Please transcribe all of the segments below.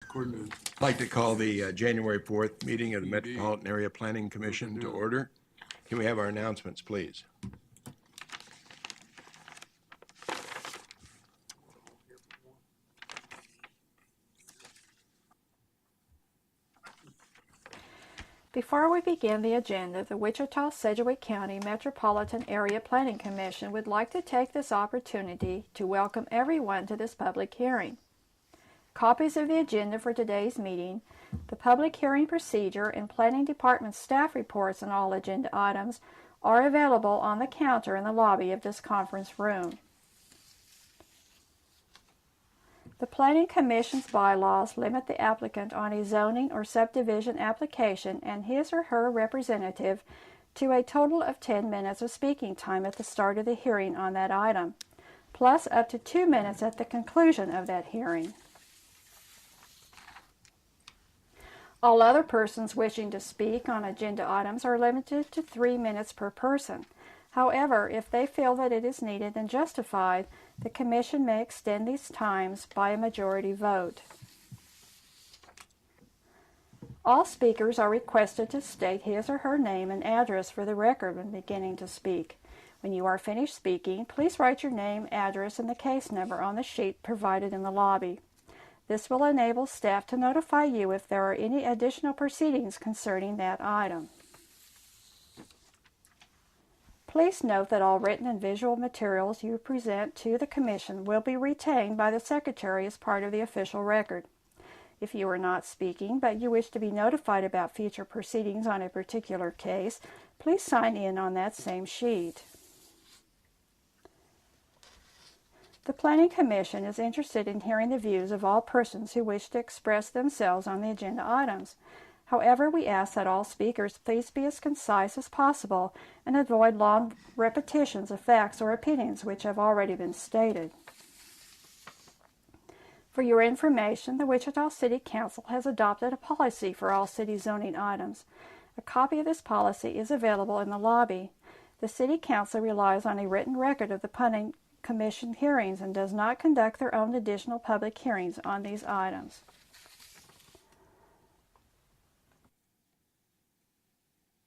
According to I'd like to call the January 4th meeting of the Metropolitan Area Planning Commission to order. Can we have our announcements, please? Before we begin the agenda, the Wichita-Sedgwick County Metropolitan Area Planning Commission would like to take this opportunity to welcome everyone to this public hearing. Copies of the agenda for today's meeting, the public hearing procedure, and Planning Department staff reports on all agenda items are available on the counter in the lobby of this conference room. The Planning Commission's bylaws limit the applicant on a zoning or subdivision application and his or her representative to a total of 10 minutes of speaking time at the start of the hearing on that item, plus up to 2 minutes at the conclusion of that hearing. All other persons wishing to speak on agenda items are limited to 3 minutes per person. However, if they feel that it is needed and justified, the Commission may extend these times by a majority vote. All speakers are requested to state his or her name and address for the record when beginning to speak. When you are finished speaking, please write your name, address, and the case number on the sheet provided in the lobby. This will enable staff to notify you if there are any additional proceedings concerning that item. Please note that all written and visual materials you present to the Commission will be retained by the Secretary as part of the official record. If you are not speaking, but you wish to be notified about future proceedings on a particular case, please sign in on that same sheet. The Planning Commission is interested in hearing the views of all persons who wish to express themselves on the agenda items. However, we ask that all speakers please be as concise as possible and avoid long repetitions of facts or opinions which have already been stated. For your information, the Wichita City Council has adopted a policy for all city zoning items. A copy of this policy is available in the lobby. The City Council relies on a written record of the Planning Commission hearings and does not conduct their own additional public hearings on these items.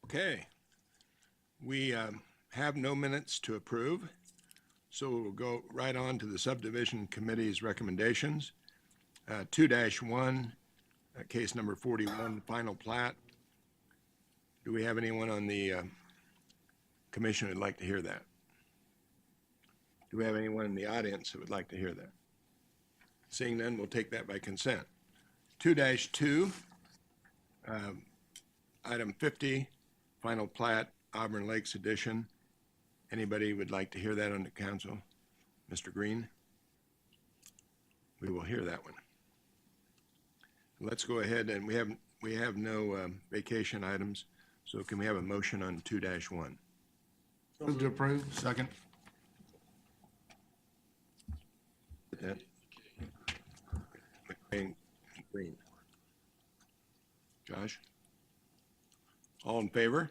Okay. We have no minutes to approve, so we'll go right on to the Subdivision Committee's recommendations. 2-1, case number 41, final plat. Do we have anyone on the Commission who'd like to hear that? Do we have anyone in the audience that would like to hear that? Seeing none, we'll take that by consent. 2-2, item 50, final plat, Auburn Lakes Edition. Anybody would like to hear that on the council? Mr. Green? We will hear that one. Let's go ahead, and we have no vacation items, so can we have a motion on 2-1? move to approve. Second. Green. Josh? All in favor?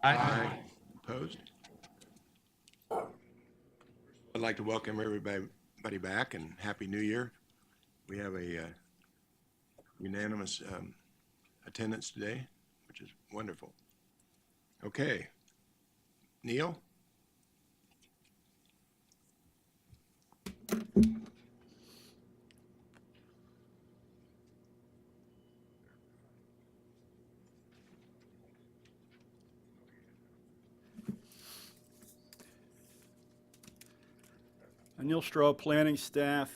Aye. Opposed? I'd like to welcome everybody back and Happy New Year. We have a unanimous attendance today, which is wonderful. Okay. Neil? Neil Straw, planning staff.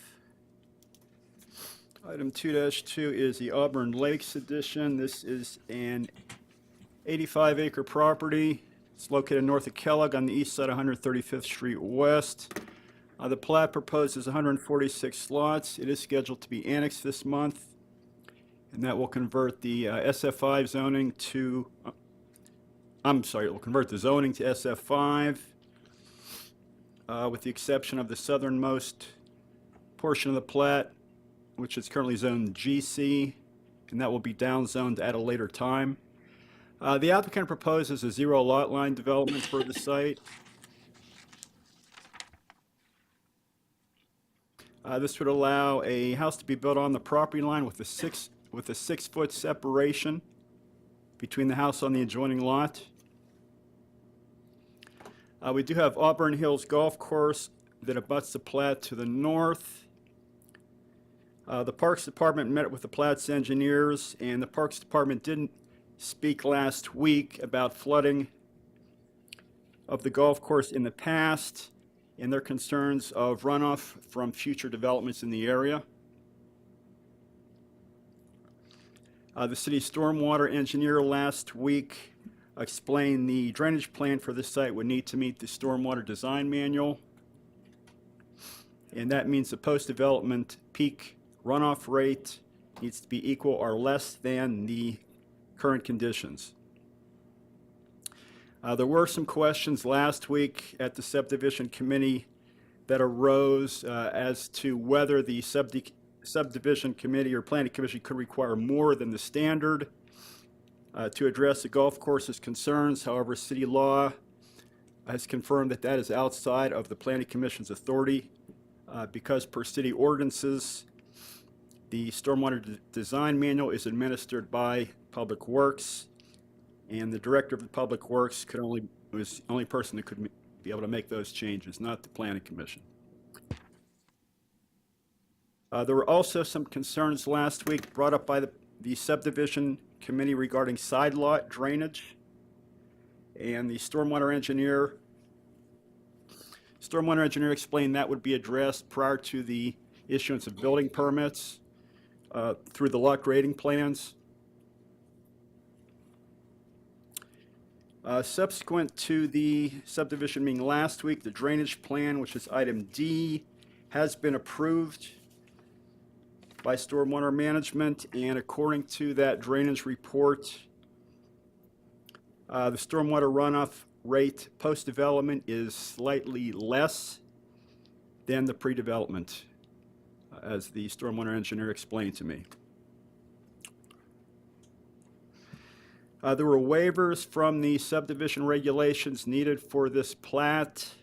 Item 2-2 is the Auburn Lakes Edition. This is an 85-acre property. It's located north of Kellogg on the east side of 135th Street West. The plat proposes 146 lots. It is scheduled to be annexed this month, and that will convert the SF5 zoning to, it will convert the zoning to SF5. With the exception of the southernmost portion of the plat, which is currently zoned GC, and that will be downzoned at a later time. The applicant proposes a zero lot line development for the site. This would allow a house to be built on the property line with a 6-foot separation between the house on the adjoining lot. We do have Auburn Hills Golf Course that abuts the plat to the north. The Parks Department met with the plat's engineers, and the Parks Department didn't speak last week about flooding of the golf course in the past and their concerns of runoff from future developments in the area. The city stormwater engineer last week explained the drainage plan for this site would need to meet the stormwater design manual, and that means the post-development peak runoff rate needs to be equal or less than the current conditions. There were some questions last week at the subdivision committee that arose as to whether the subdivision committee or planning commission could require more than the standard to address the golf course's concerns. However, city law has confirmed that that is outside of the planning commission's authority because per city ordinances, the stormwater design manual is administered by Public Works, and the director of the Public Works was the only person that could be able to make those changes, not the planning commission. There were also some concerns last week brought up by the subdivision committee regarding side lot drainage, and the stormwater engineer explained that would be addressed prior to the issuance of building permits through the lot grading plans. Subsequent to the subdivision meeting last week, the drainage plan, which is item D, has been approved by stormwater management, and according to that drainage report, the stormwater runoff rate post-development is slightly less than the pre-development, as the stormwater engineer explained to me. There were waivers from the subdivision regulations needed for this plat.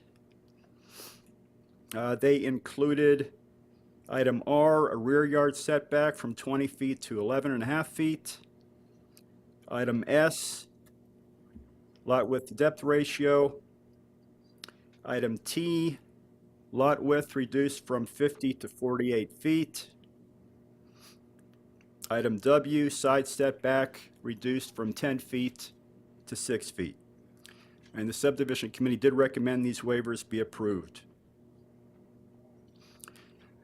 They included item R, a rear yard setback from 20 feet to 11.5 feet. Item S, lot width to depth ratio. Item T, lot width reduced from 50 to 48 feet. Item W, side setback reduced from 10 feet to 6 feet. And the subdivision committee did recommend these waivers be approved.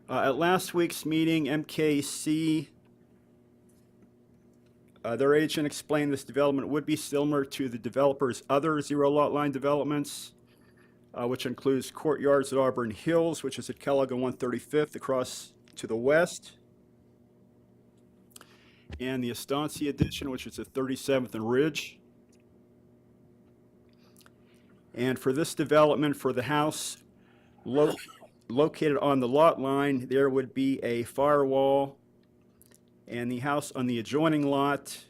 At last week's meeting, MKC, their agent explained this development would be similar to the developer's other zero lot line developments, which includes courtyards at Auburn Hills, which is at Kellogg and 135th across to the west, and the Estancia Edition, which is at 37th and Ridge. And for this development, for the house located on the lot line, there would be a firewall, and the house on the adjoining lot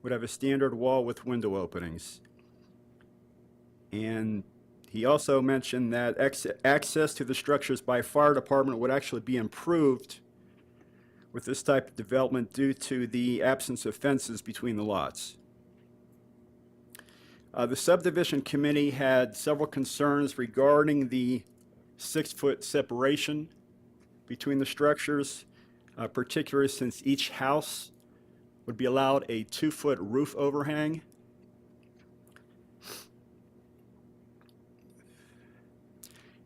would have a standard wall with window openings. And he also mentioned that access to the structures by fire department would actually be improved with this type of development due to the absence of fences between the lots. The subdivision committee had several concerns regarding the 6-foot separation between the structures, particularly since each house would be allowed a 2-foot roof overhang.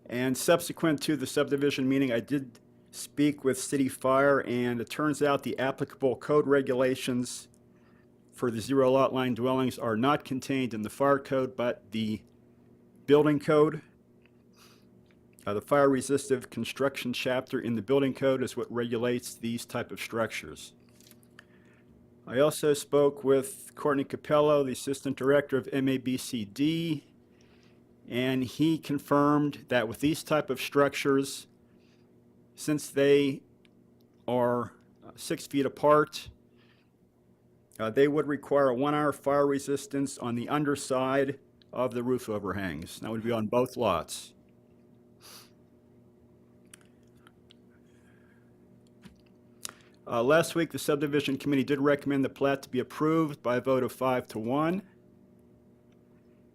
And subsequent to the subdivision meeting, I did speak with City Fire, and it turns out the applicable code regulations for the zero lot line dwellings are not contained in the fire code, but the building code. The fire resistive construction chapter in the building code is what regulates these type of structures. I also spoke with Courtney Capello, the assistant director of MAPC, and he confirmed that with these type of structures, since they are 6 feet apart, they would require a 1-hour fire resistance on the underside of the roof overhangs. That would be on both lots. Last week, the subdivision committee did recommend the plat to be approved by a vote of 5-1.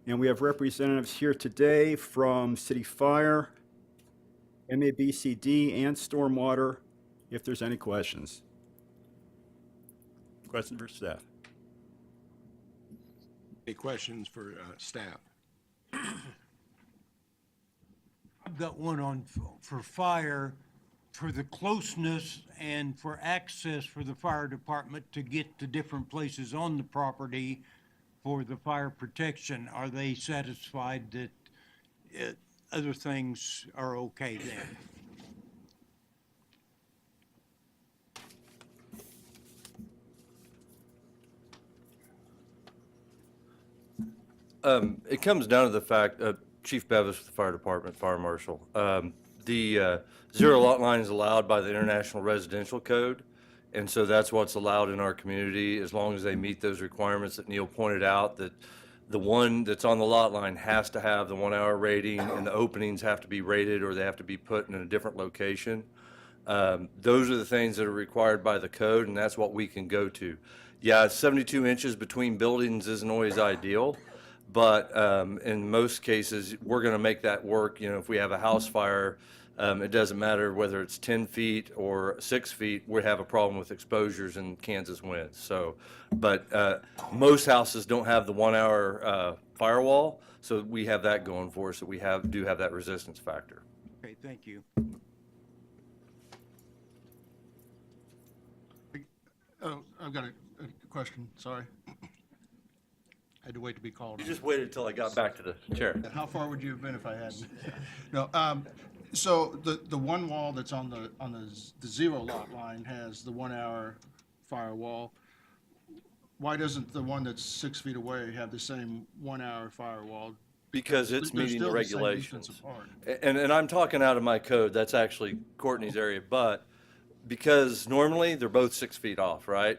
And we have representatives here today from City Fire, MABCD, and Stormwater, if there's any questions. Questions for staff? Any questions for staff? I've got one on, for fire, for the closeness and for access for the fire department to get to different places on the property for the fire protection. Are they satisfied that other things are okay then? It comes down to the fact, Chief Bevis with the Fire Department, Fire Marshal. The zero lot line is allowed by the International Residential Code, and so that's what's allowed in our community, as long as they meet those requirements that Neil pointed out, that the one that's on the lot line has to have the 1 hour rating, and the openings have to be rated, or they have to be put in a different location. Those are the things that are required by the code, and that's what we can go to. Yeah, 72 inches between buildings isn't always ideal, but in most cases, we're going to make that work. You know, if we have a house fire, it doesn't matter whether it's 10 feet or 6 feet, we have a problem with exposures in Kansas winds. So, but most houses don't have the 1 hour firewall, so we have that going for us, that we do have that resistance factor. Okay, thank you. Oh, I've got a question, sorry. I had to wait to be called. You just waited until I got back to the chair. How far would you have been if I hadn't? No, so the one wall that's on the zero lot line has the 1 hour firewall. Why doesn't the one that's 6 feet away have the same 1 hour firewall? Because it's They're meeting the still the same regulations. distance apart. And I'm talking out of my code, that's actually Courtney's area, but because normally they're both 6 feet off, right?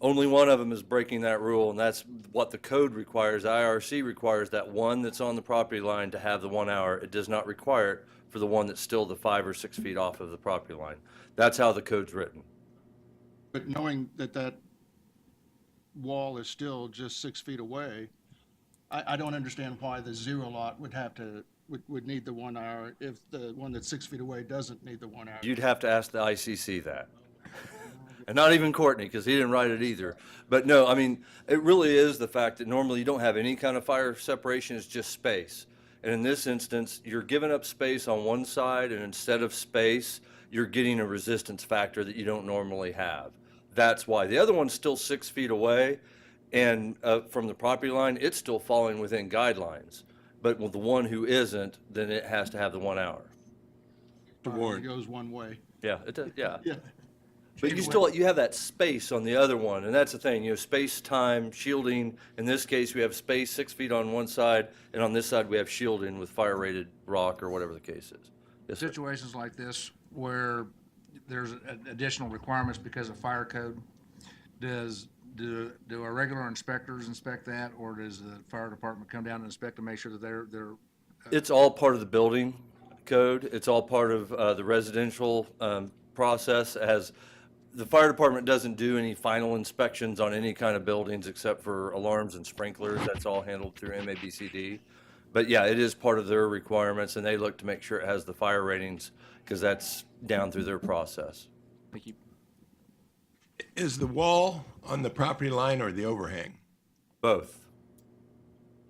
Only one of them is breaking that rule, and that's what the code requires. IRC requires that one that's on the property line to have the 1 hour. It does not require it for the one that's still the 5 or 6 feet off of the property line. That's how the code's written. But knowing that that wall is still just 6 feet away, I don't understand why the zero lot would need the 1 hour if the one that's 6 feet away doesn't need the 1 hour. You'd have to ask the ICC that. And not even Courtney, because he didn't write it either. But no, I mean, it really is the fact that normally you don't have any kind of fire separation, it's just space. And in this instance, you're giving up space on one side, and instead of space, you're getting a resistance factor that you don't normally have. That's why. The other one's still 6 feet away, and from the property line, it's still falling within guidelines. But with the one who isn't, then it has to have the 1 hour. To warn. It goes one way. Yeah, it does, yeah. Yeah. But you have that space on the other one, and that's the thing, space, time, shielding. In this case, we have space 6 feet on one side, and on this side, we have shielding with fire-rated rock or whatever the case is. Yes, sir. Situations like this where there's additional requirements because of fire code, do our regular inspectors inspect that, or does the fire department come down and inspect to make sure that they're It's all part of the building code. It's all part of the residential process. As the fire department doesn't do any final inspections on any kind of buildings except for alarms and sprinklers. That's all handled through MAPCD. But yeah, it is part of their requirements, and they look to make sure it has the fire ratings because that's down through their process. Thank you. Is the wall on the property line or the overhang? Both.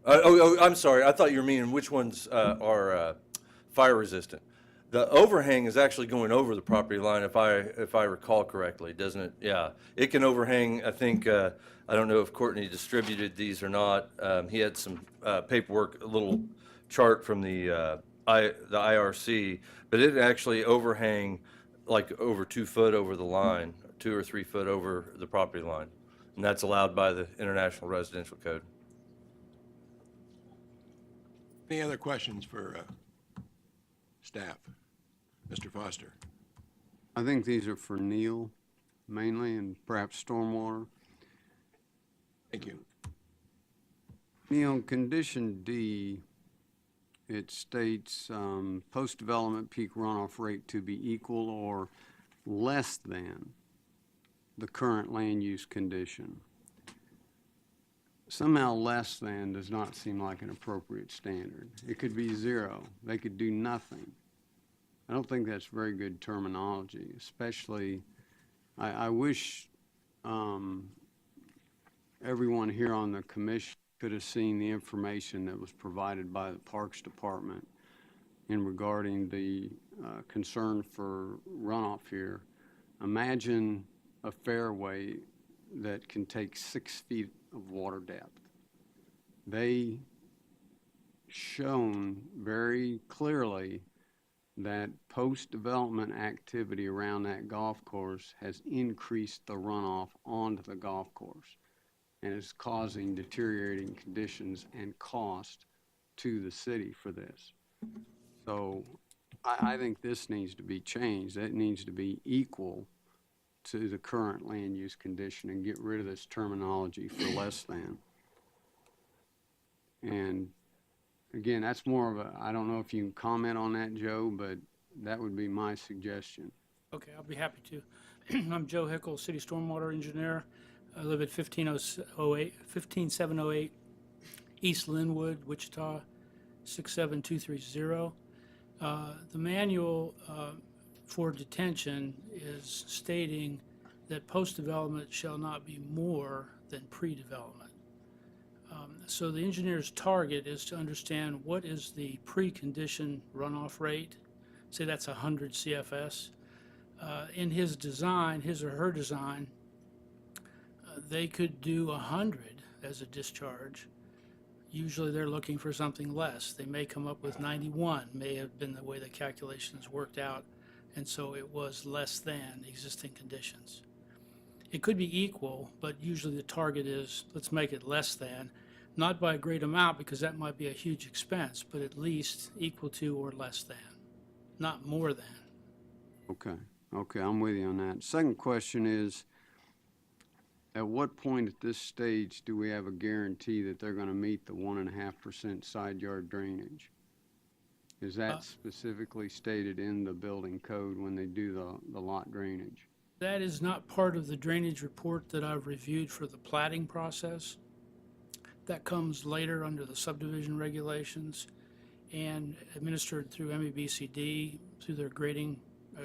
I'm sorry. I thought you were meaning which ones are fire resistant. The overhang is actually going over the property line, if I recall correctly, doesn't it? Yeah, it can overhang. I think I don't know if Courtney distributed these or not. He had some paperwork, a little chart from the IRC, but it actually overhang like over 2 foot over the line, 2 or 3 foot over the property line, and that's allowed by the International Residential Code. Any other questions for staff? Mr. Foster? I think these are for Neil mainly, and perhaps stormwater. Thank you. Neil, condition D, it states post-development peak runoff rate to be equal or less than the current land use condition. Somehow less than does not seem like an appropriate standard. It could be 0. They could do nothing. I don't think that's very good terminology, especially, I wish everyone here on the commission could have seen the information that was provided by the Parks Department in regarding the concern for runoff here. Imagine a fairway that can take 6 feet of water depth. They shown very clearly that post-development activity around that golf course has increased the runoff onto the golf course and is causing deteriorating conditions and cost to the city for this. So I think this needs to be changed. That needs to be equal to the current land use condition and get rid of this terminology for less than. And again, that's more of a, I don't know if you can comment on that, Joe, but that would be my suggestion. Okay, I'll be happy to. I'm Joe Hickle, City Stormwater Engineer. I live at 15708 East Linwood, Wichita, 67230. The manual for detention is stating that post-development shall not be more than pre-development. So the engineer's target is to understand what is the precondition runoff rate. Say that's 100 CFS. In his design, his or her design, they could do 100 as a discharge. Usually they're looking for something less. They may come up with 91, may have been the way the calculations worked out, and so it was less than existing conditions. It could be equal, but usually the target is, let's make it less than, not by a great amount because that might be a huge expense, but at least equal to or less than, not more than. Okay, I'm with you on that. Second question is, at what point at this stage do we have a guarantee that they're going to meet the 1.5% side yard drainage? Is that specifically stated in the building code when they do the lot drainage? That is not part of the drainage report that I've reviewed for the plating process. That comes later under the subdivision regulations and administered through MAPC through their grading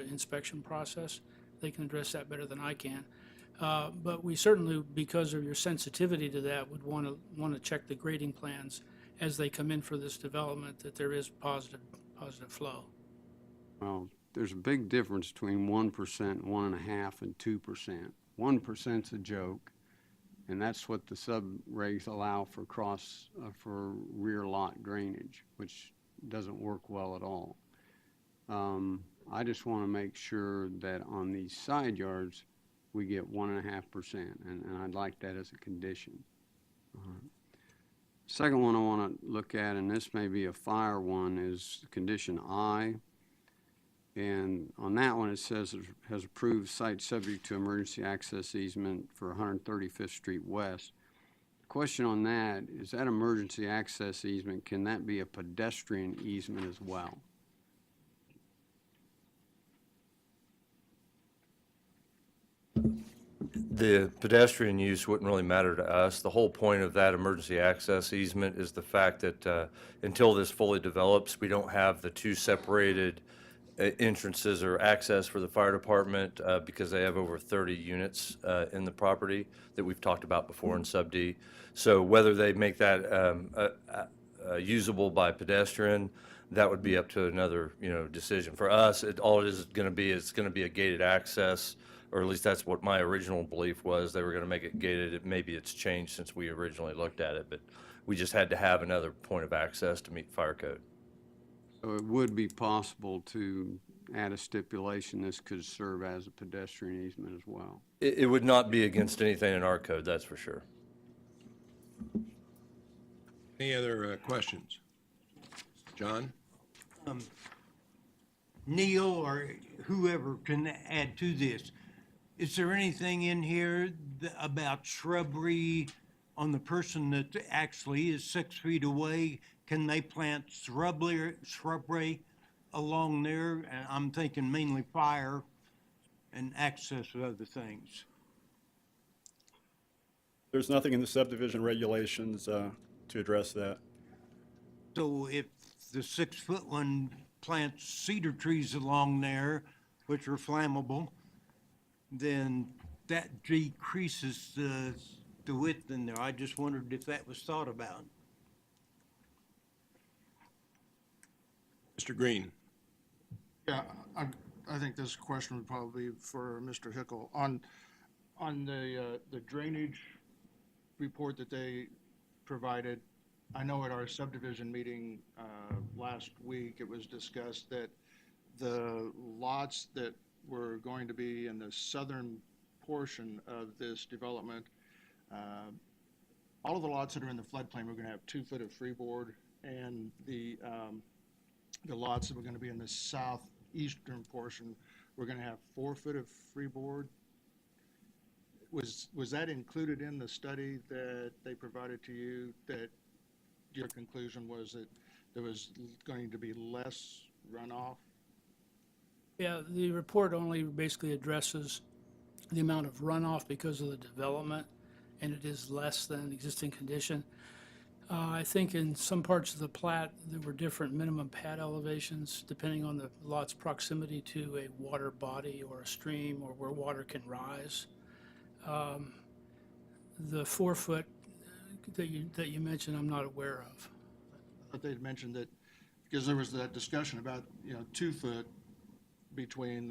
inspection process. They can address that better than I can. But we certainly, because of your sensitivity to that, would want to check the grading plans as they come in for this development, that there is positive flow. Well, There's a big difference between 1%, 1.5%, and 2%. 1%'s a joke, and that's what the sub-regs allow for for rear lot drainage, which doesn't work well at all. I just want to make sure that on these side yards, we get 1.5%, and I'd like that as a condition. Second one I want to look at, and this may be a fire one, is condition I. And on that one, it says it has approved site subject to emergency access easement for 135th Street West. The question on that is that emergency access easement, can that be a pedestrian easement as well? The pedestrian use wouldn't really matter to us. The whole point of that emergency access easement is the fact that until this fully develops, we don't have the two separated entrances or access for the fire department because they have over 30 units in the property that we've talked about before in Sub D. So whether they make that usable by pedestrian, that would be up to another, decision. For us, all it is going to be, it's going to be a gated access, or at least that's what my original belief was. They were going to make it gated. Maybe it's changed since we originally looked at it, but we just had to have another point of access to meet fire code. So it would be possible to add a stipulation this could serve as a pedestrian easement as well. It would not be against anything in our code, that's for sure. Any other questions? John? Neil or whoever can add to this. Is there anything in here about shrubbery on the person that actually is 6 feet away? Can they plant shrubbery along there? And I'm thinking mainly fire and access to other things. There's nothing in the subdivision regulations to address that. So if the 6-foot one plants cedar trees along there, which are flammable, then that decreases the width in there. I just wondered if that was thought about. Mr. Green? Yeah, I think this question would probably be for Mr. Hickle. On the drainage report that they provided, I know at our subdivision meeting last week, it was discussed that the lots that were going to be in the southern portion of this development, all of the lots that are in the floodplain were going to have 2 foot of freeboard, and the lots that were going to be in the southeastern portion were going to have 4 foot of freeboard. Was that included in the study that they provided to you, that your conclusion was that there was going to be less runoff? Yeah, the report only basically addresses the amount of runoff because of the development, and it is less than existing condition. I think in some parts of the plat, there were different minimum pad elevations depending on the lot's proximity to a water body or a stream or where water can rise. The 4 foot that you mentioned, I'm not aware of. But they'd mentioned that, because there was that discussion about, 2 foot between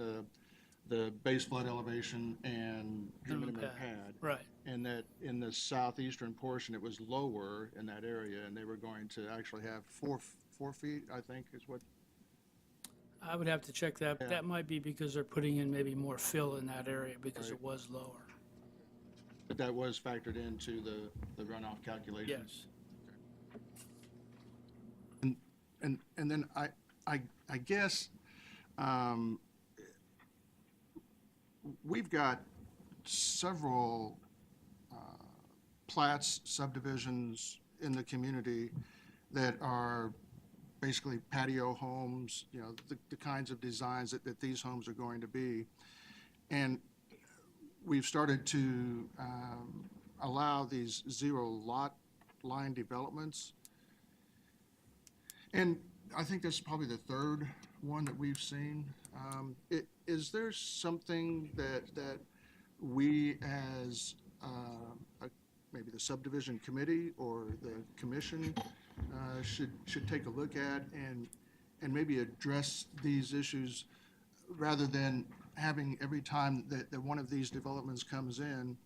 the base flood elevation and the minimum pad. Right. And that in the southeastern portion, it was lower in that area, and they were going to actually have 4 feet, I think, is what. I would have to check that. Yeah. That might be because they're putting in maybe more fill in that area because Right. it was lower. But that was factored into the runoff calculation. Yes. And then I guess we've got several plats, subdivisions in the community that are basically patio homes, the kinds of designs that these homes are going to be. And we've started to allow these zero lot line developments. And I think this is probably the third one that we've seen. Is there something that we as maybe the subdivision committee or the commission should take a look at and maybe address these issues rather than having every time that one of these developments comes in,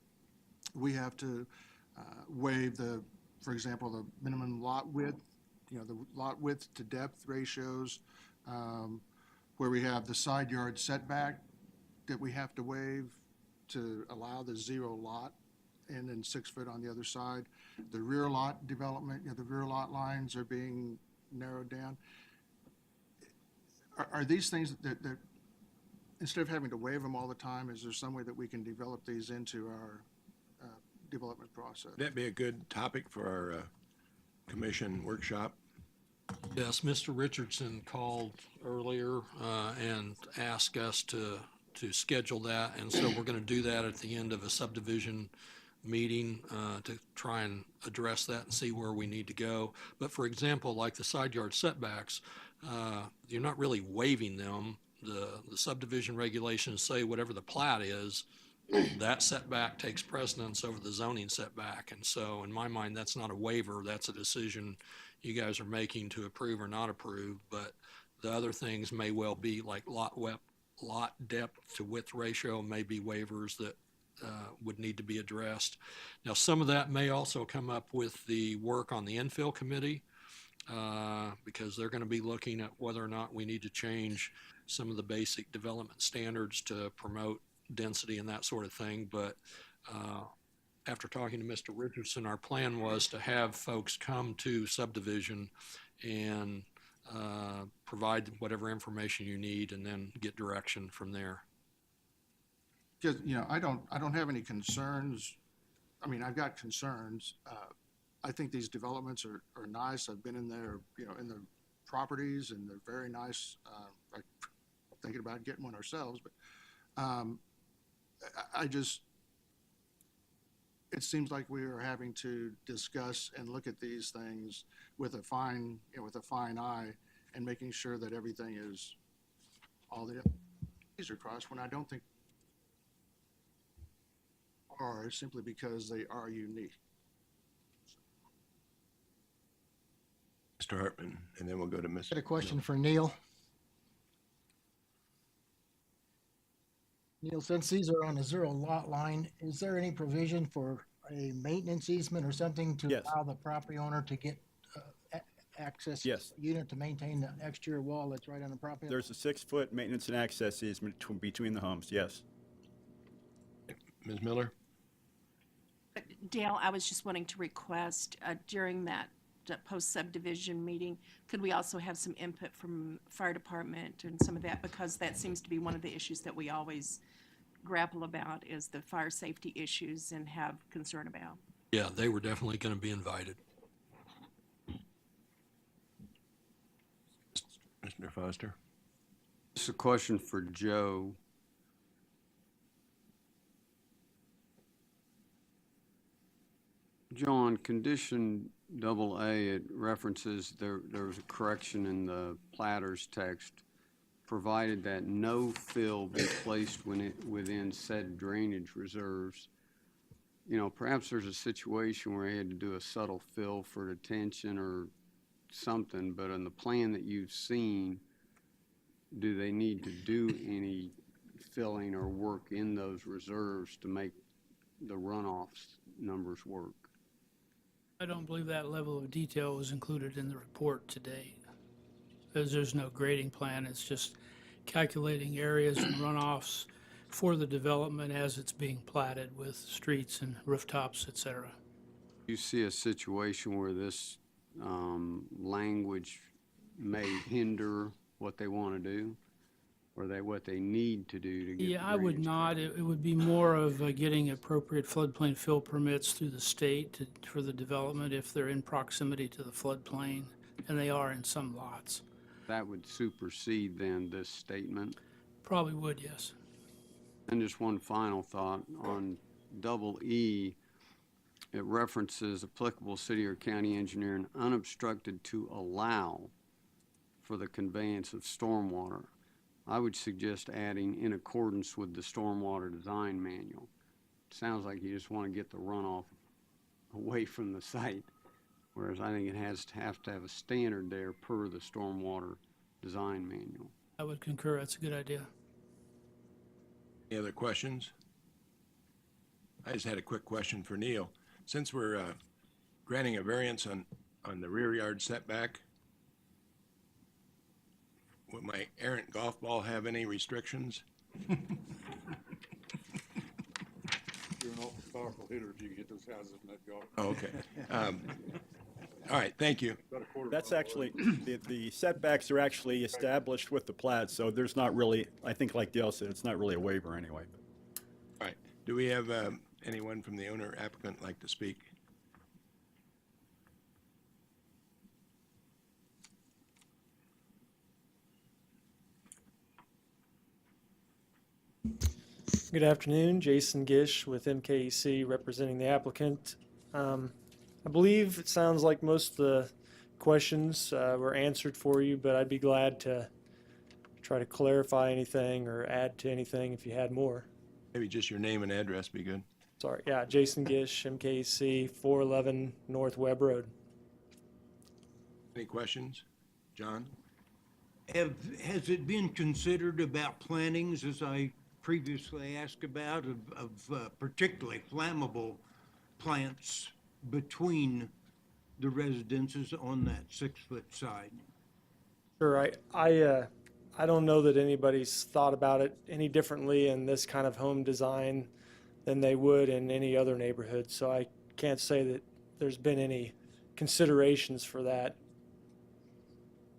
we have to waive for example, the minimum lot width, the lot width to depth ratios, where we have the side yard setback that we have to waive to allow the zero lot, and then 6 foot on the other side. The rear lot development, the rear lot lines are being narrowed down. Are these things that instead of having to waive them all the time, is there some way that we can develop these into our development process? That'd be a good topic for our commission workshop. Yes, Mr. Richardson called earlier and asked us to schedule that, and so we're going to do that at the end of a subdivision meeting to try and address that and see where we need to go. But for example, like the side yard setbacks, you're not really waiving them. The subdivision regulations say whatever the plat is, that setback takes precedence over the zoning setback. And so in my mind, that's not a waiver, that's a decision you guys are making to approve or not approve. But the other things may well be like lot depth to width ratio may be waivers that would need to be addressed. Now, some of that may also come up with the work on the infill committee because they're going to be looking at whether or not we need to change some of the basic development standards to promote density and that sort of thing. But after talking to Mr. Richardson, our plan was to have folks come to subdivision and provide whatever information you need and then get direction from there. Because, I don't have any concerns. I mean, I've got concerns. I think these developments are nice. I've been in there, in the properties, and they're very nice. I'm thinking about getting one ourselves, but I just, it seems like we are having to discuss and look at these things with a fine, with a fine eye, and making sure that everything is, all the T's are crossed, when I don't think are, simply because they are unique. Mr. Hartman, and then we'll go to Ms. Got a question for Neil. Neil, since these are on a zero lot line, is there any provision for a maintenance easement or something to Yes. allow the property owner to get access? Yes. Unit to maintain the exterior wall that's right on the property? There's a 6-foot maintenance and access easement between the homes, yes. Ms. Miller? Dale, I was just wanting to request during that post-subdivision meeting, could we also have some input from fire department and some of that? Because that seems to be one of the issues that we always grapple about, is the fire safety issues and have concern about. Yeah, they were definitely going to be invited. Mr. Foster? This is a question for Joe. John, condition AA, it references there was a correction in the platter's text, provided that no fill be placed within said drainage reserves. You know, perhaps there's a situation where he had to do a subtle fill for detention or something, but in the plan that you've seen, do they need to do any filling or work in those reserves to make the runoff numbers work? I don't believe that level of detail was included in the report today. Because there's no grading plan, it's just calculating areas and runoffs for the development as it's being platted with streets and rooftops, et cetera. You see a situation where this language may hinder what they want to do, or what they need to do to get? Yeah, I would drainage not. It would be more of getting appropriate floodplain fill permits through the state for the development if they're in proximity to the floodplain, and they are in some lots. That would supersede then this statement. Probably would, yes. And just one final thought on EE, it references applicable city or county engineer and unobstructed to allow for the conveyance of stormwater. I would suggest adding in accordance with the stormwater design manual. Sounds like you just want to get the runoff away from the site, whereas I think it has to have a standard there per the stormwater design manual. I would concur. That's a good idea. Any other questions? I just had a quick question for Neil. Since we're granting a variance on the rear yard setback, would my errant golf ball have any restrictions? You're an awful powerful hitter if you can get those houses in that golf. Oh, okay. All right, thank you. That's actually, the setbacks are actually established with the plat, so there's not really, I think like Dale said, it's not really a waiver anyway. All right, do we have anyone from the owner applicant like to speak? Good afternoon, Jason Gish with MKEC representing the applicant. I believe it sounds like most of the questions were answered for you, but I'd be glad to try to clarify anything or add to anything if you had more. Maybe just your name and address be good. Sorry, yeah, Jason Gish, MKEC, 411 North Webb Road. Any questions? John? Has it been considered about plantings, as I previously asked about, of particularly flammable plants between the residences on that 6-foot side? Sure, I don't know that anybody's thought about it any differently in this kind of home design than they would in any other neighborhood, so I can't say that there's been any considerations for that.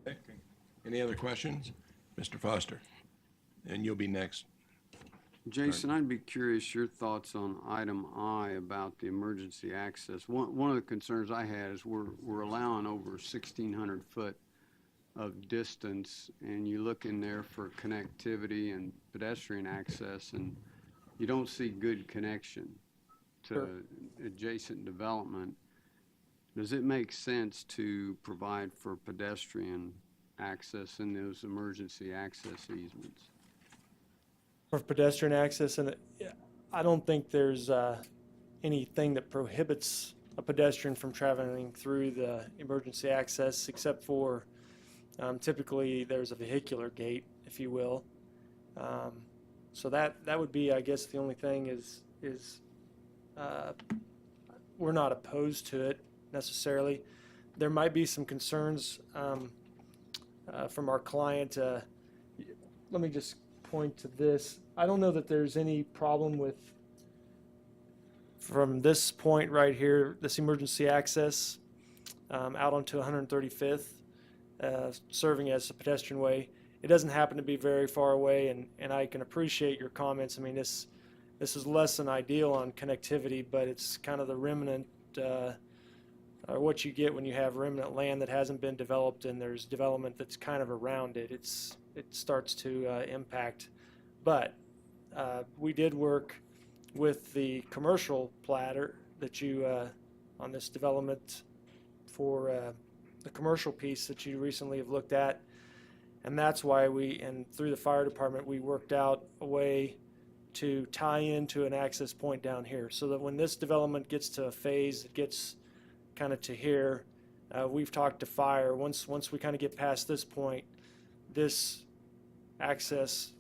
Okay. Any other questions? Mr. Foster, and you'll be next. Jason, I'd be curious your thoughts on item I about the emergency access. One of the concerns I had is we're allowing over 1,600 foot of distance, and you look in there for connectivity and pedestrian access, and you don't see good connection. to adjacent development, does it make sense to provide for pedestrian access in those emergency access easements? For pedestrian access, and I don't think there's anything that prohibits a pedestrian from traveling through the emergency access, except for typically there's a vehicular gate, if you will. So that would be, I guess, the only thing is we're not opposed to it necessarily. There might be some concerns from our client. Let me just point to this. I don't know that there's any problem with, from this point right here, this emergency access out onto 135th, serving as a pedestrian way. It doesn't happen to be very far away, and I can appreciate your comments. I mean, this is less than ideal on connectivity, but it's kind of the remnant, or what you get when you have remnant land that hasn't been developed and there's development that's kind of around it. It starts to impact. But we did work with the commercial platter that you, on this development for the commercial piece that you recently have looked at. And that's why and through the fire department, we worked out a way to tie into an access point down here so that when this development gets to a phase, it gets kind of to here, we've talked to fire. Once we kind of get past this point, this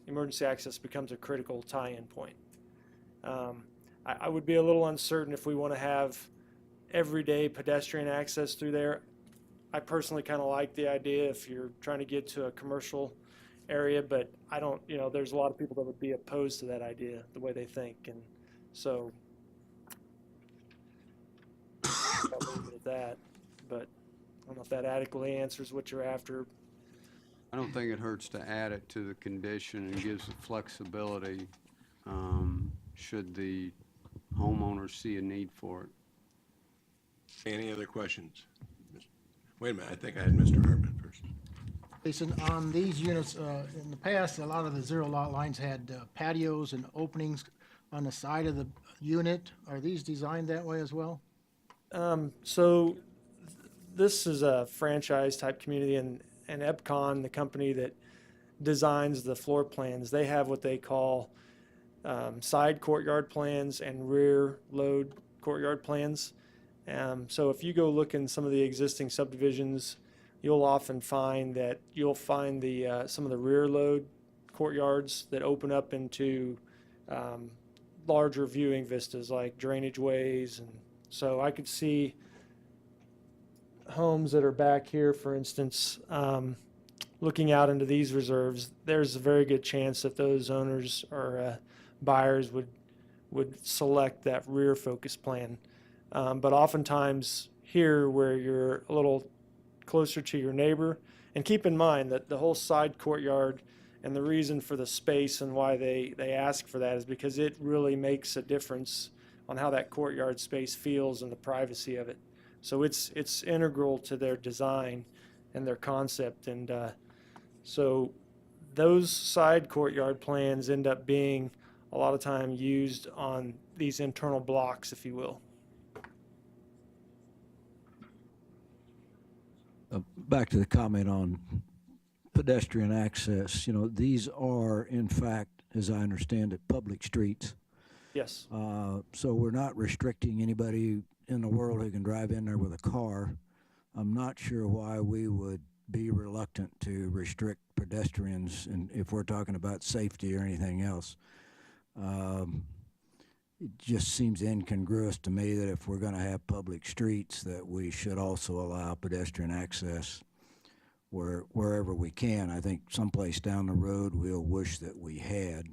emergency access becomes a critical tie-in point. I would be a little uncertain if we want to have everyday pedestrian access through there. I personally kind of like the idea if you're trying to get to a commercial area, but I don't, there's a lot of people that would be opposed to that idea, the way they think. And so I'll leave it at that, but I don't know if that adequately answers what you're after. I don't think it hurts to add it to the condition and gives the flexibility should the homeowner see a need for it. Any other questions? Wait a minute, I think I had Mr. Hartman first. Jason, on these units, in the past, a lot of the zero lot lines had patios and openings on the side of the unit. Are these designed that way as well? So this is a franchise type community, and Epcon, the company that designs the floor plans, they have what they call side courtyard plans and rear load courtyard plans. So if you go look in some of the existing subdivisions, you'll often find that some of the rear load courtyards that open up into larger viewing vistas like drainage ways. And so I could see homes that are back here, for instance, looking out into these reserves. There's a very good chance that those owners or buyers would select that rear focus plan. But oftentimes here where you're a little closer to your neighbor, and keep in mind that the whole side courtyard and the reason for the space and why they ask for that is because it really makes a difference on how that courtyard space feels and the privacy of it. So it's integral to their design and their concept. And so those side courtyard plans end up being a lot of time used on these internal blocks, if you will. Back to the comment on pedestrian access, these are, in fact, as I understand it, public streets. Yes. So we're not restricting anybody in the world who can drive in there with a car. I'm not sure why we would be reluctant to restrict pedestrians, and if we're talking about safety or anything else. It just seems incongruous to me that if we're going to have public streets, that we should also allow pedestrian access wherever we can. I think someplace down the road we'll wish that we had,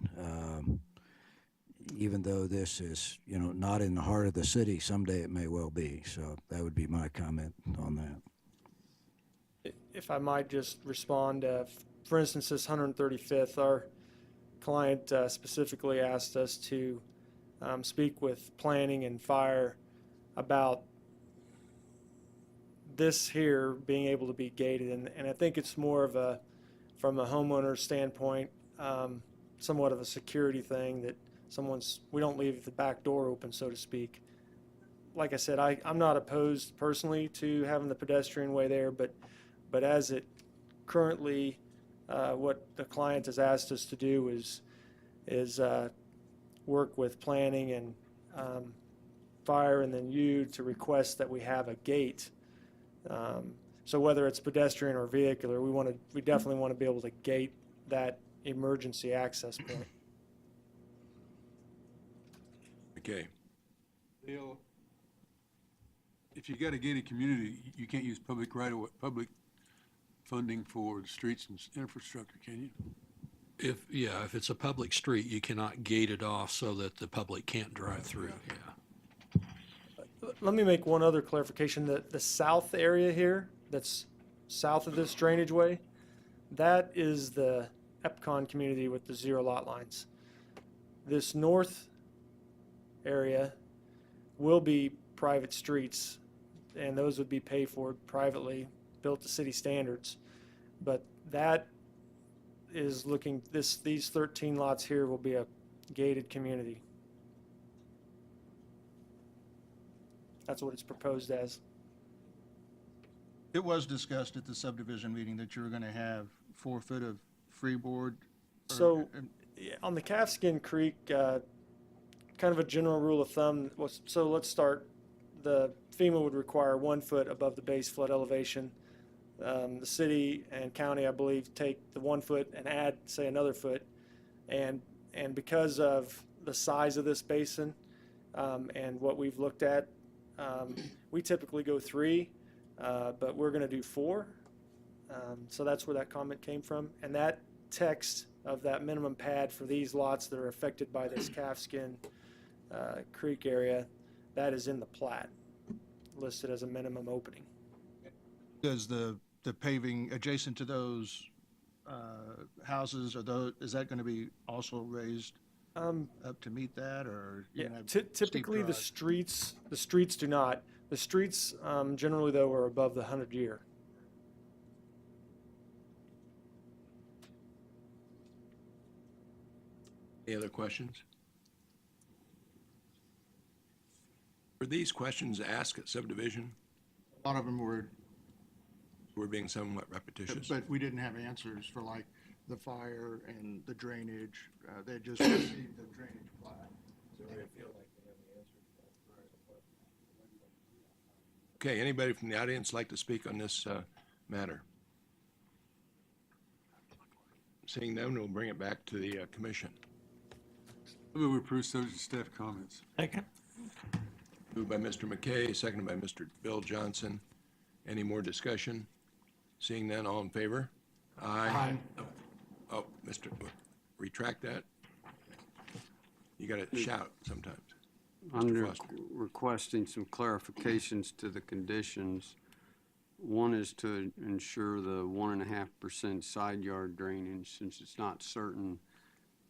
even though this is, not in the heart of the city. Someday it may well be. So that would be my comment on that. If I might just respond, for instance, this 135th, our client specifically asked us to speak with planning and fire about this here being able to be gated, and I think it's more of from a homeowner standpoint, somewhat of a security thing, that we don't leave the back door open, so to speak. Like I said, I'm not opposed personally to having the pedestrian way there, but as it currently, what the client has asked us to do is work with planning and fire and then you to request that we have a gate. So whether it's pedestrian or vehicular, we definitely want to be able to gate that emergency access point. Okay. Dale, if you got a gated community, you can't use public public funding for the streets and infrastructure, can you? If it's a public street, you cannot gate it off so that the public can't drive through, yeah. Let me make one other clarification. The south area here, that's south of this drainage way, that is the EPCON community with the 0 lot lines. This north area will be private streets, and those would be paid for privately, built to city standards. But that is looking, these 13 lots here will be a gated community. That's what it's proposed as. It was discussed at the subdivision meeting that you were gonna have 4 foot of freeboard. So, on the Calfskin Creek, kind of a general rule of thumb was, so let's start, the FEMA would require 1 foot above the base flood elevation. The city and county, I believe, take the 1 foot and add, say, another foot. And because of the size of this basin, and what we've looked at, we typically go 3, but we're gonna do 4. So that's where that comment came from. And that text of that minimum pad for these lots that are affected by this Calfskin Creek area, that is in the plat, listed as a minimum opening. Does the paving adjacent to those houses, is that gonna be also raised up to meet that, or? you Yeah, gonna have steep typically the drives? streets do not. The streets generally though are above the 100-year. Any other questions? Were these questions asked at subdivision? A lot of them were, We're being somewhat repetitious. but we didn't have answers for like the fire and the drainage. They just received the drainage plat. Okay, anybody from the audience like to speak on this matter? Seeing none, we'll bring it back to the commission. I move we approve subject to staff comments. Moved by Mr. McKay, seconded by Mr. Bill Johnson. Any more discussion? Seeing none, all in favor? Aye. Oh, Mr., retract that. You gotta shout sometimes. Under Foster. requesting some clarifications to the conditions. One is to ensure the 1.5% side yard drainage, since it's not certain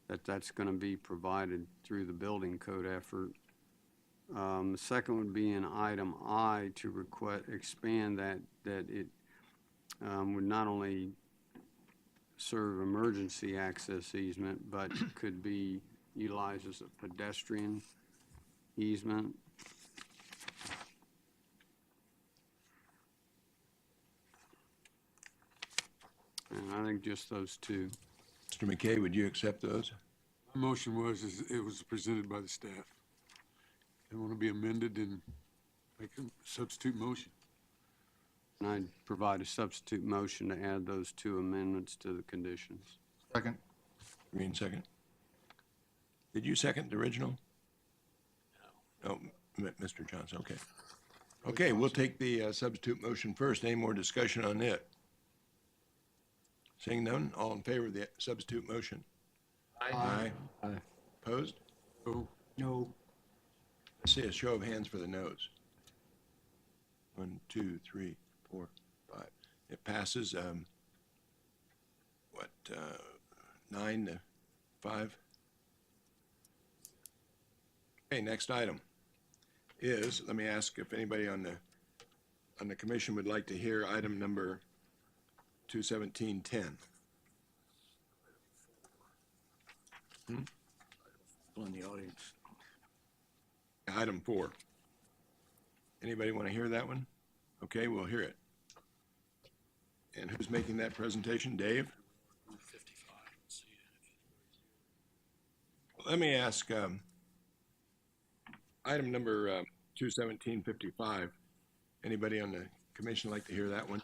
that that's going to be provided through the building code effort. The second would be in item I to expand that it would not only serve emergency access easement, but could be utilized as a pedestrian easement. And I think just those two. Mr. McKay, would you accept those? My motion it was presented by the staff. They want to be amended and make a substitute motion. And I'd provide a substitute motion to add those 2 amendments to the conditions. Second. Green, second. Did you second the original? No. Oh, Mr. Johnson, okay. Okay, we'll take the substitute motion first. Any more discussion on it? Seeing none, all in favor of the substitute motion? Aye. Opposed? No. I see a show of hands for the noes. 1, 2, 3, 4, 5. It passes, 9 to 5? Okay, next item is, let me ask if anybody on the commission would like to hear item number 21710. people in the audience. Item 4. Anybody want to hear that one? Okay, we'll hear it. And who's making that presentation? Dave? Let me ask, item number 21755. Anybody on the commission like to hear that one?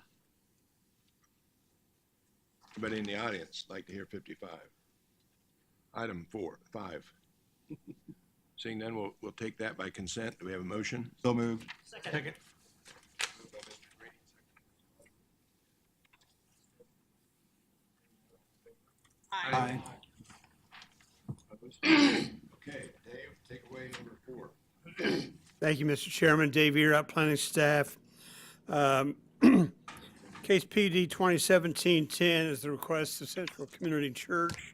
Anybody in the audience like to hear 55? Item 5. Seeing none, we'll take that by consent. Do we have a motion? So moved. Second. Aye. Okay, Dave, take away number 4. Thank you, Mr. Chairman. Dave Erup, planning staff. Case PD 2017-10 is the request of Central Community Church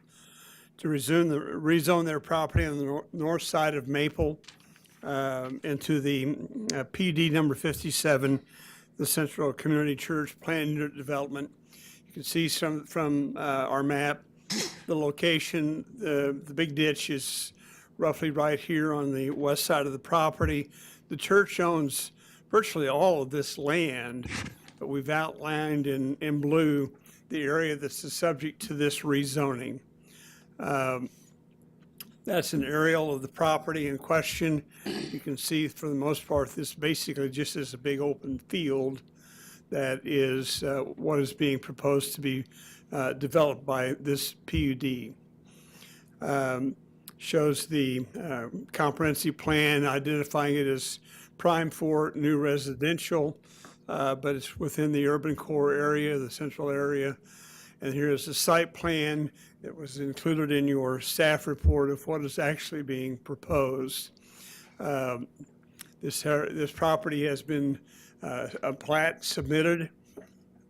to rezone their property on the north side of Maple into the PD number 57, the Central Community Church Planned Unit Development. You can see some from our map, the location, the big ditch is roughly right here on the west side of the property. The church owns virtually all of this land, but we've outlined in blue the area that's the subject to this rezoning. That's an aerial of the property in question. You can see for the most part, this basically just is a big open field that is what is being proposed to be developed by this PUD. Shows the comprehensive plan identifying it as prime for new residential, but it's within the urban core area, the central area. And here's the site plan that was included in your staff report of what is actually being proposed. This property has been a plat submitted.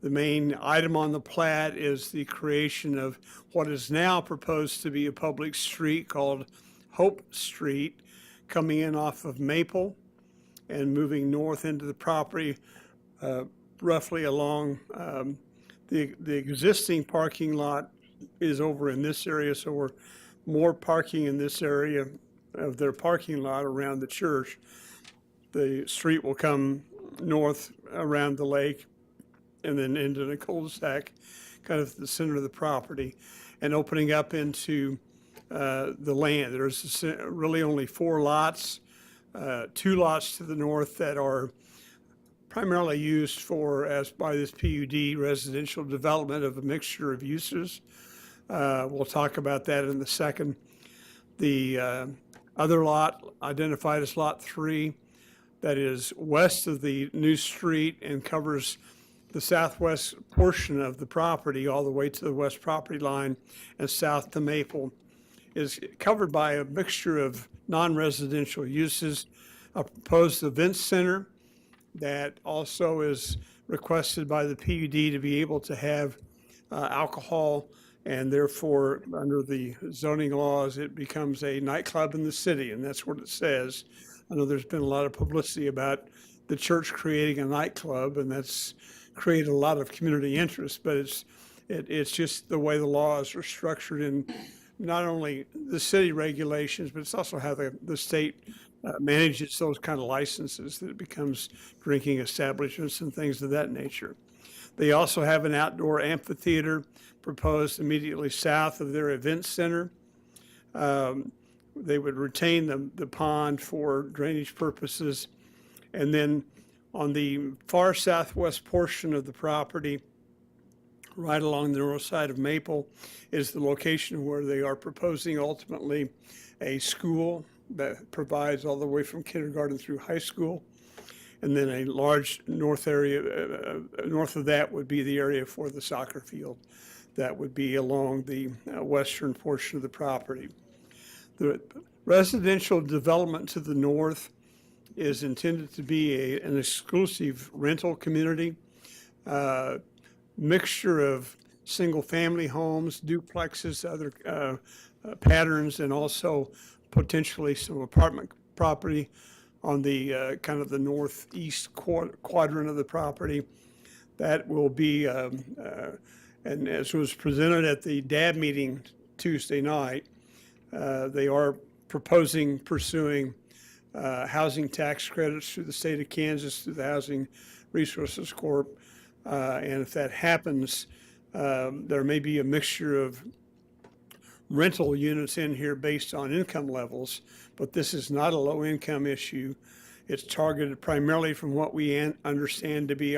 The main item on the plat is the creation of what is now proposed to be a public street called Hope Street, coming in off of Maple and moving north into the property, roughly along the existing parking lot is over in this area, so we're more parking in this area of their parking lot around the church. The street will come north around the lake and then into the cul-de-sac, kind of the center of the property, and opening up into the land. There's really only 4 lots, 2 lots to the north that are primarily used for, as by this PUD, residential development of a mixture of uses. We'll talk about that in a second. The other lot, identified as Lot 3, that is west of the new street and covers the southwest portion of the property all the way to the west property line and south to Maple, is covered by a mixture of non-residential uses, a proposed event center that also is requested by the PUD to be able to have alcohol, and therefore, under the zoning laws, it becomes a nightclub in the city, and that's what it says. I know there's been a lot of publicity about the church creating a nightclub, and that's created a lot of community interest, but it's just the way the laws are structured in not only the city regulations, but it's also how the state manages those kind of licenses, that it becomes drinking establishments and things of that nature. They also have an outdoor amphitheater proposed immediately south of their event center. They would retain the pond for drainage purposes. And then on the far southwest portion of the property, right along the north side of Maple, is the location where they are proposing ultimately a school that provides all the way from kindergarten through high school. And then a large north area, north of that would be the area for the soccer field. That would be along the western portion of the property. The residential development to the north is intended to be an exclusive rental community, mixture of single-family homes, duplexes, other patterns, and also potentially some apartment property on the kind of the northeast quadrant of the property. That will be, and as was presented at the DAB meeting Tuesday night, they are pursuing housing tax credits through the state of Kansas, through the Housing Resources Corp. And if that happens, there may be a mixture of rental units in here based on income levels, but this is not a low-income issue. It's targeted primarily from what we understand to be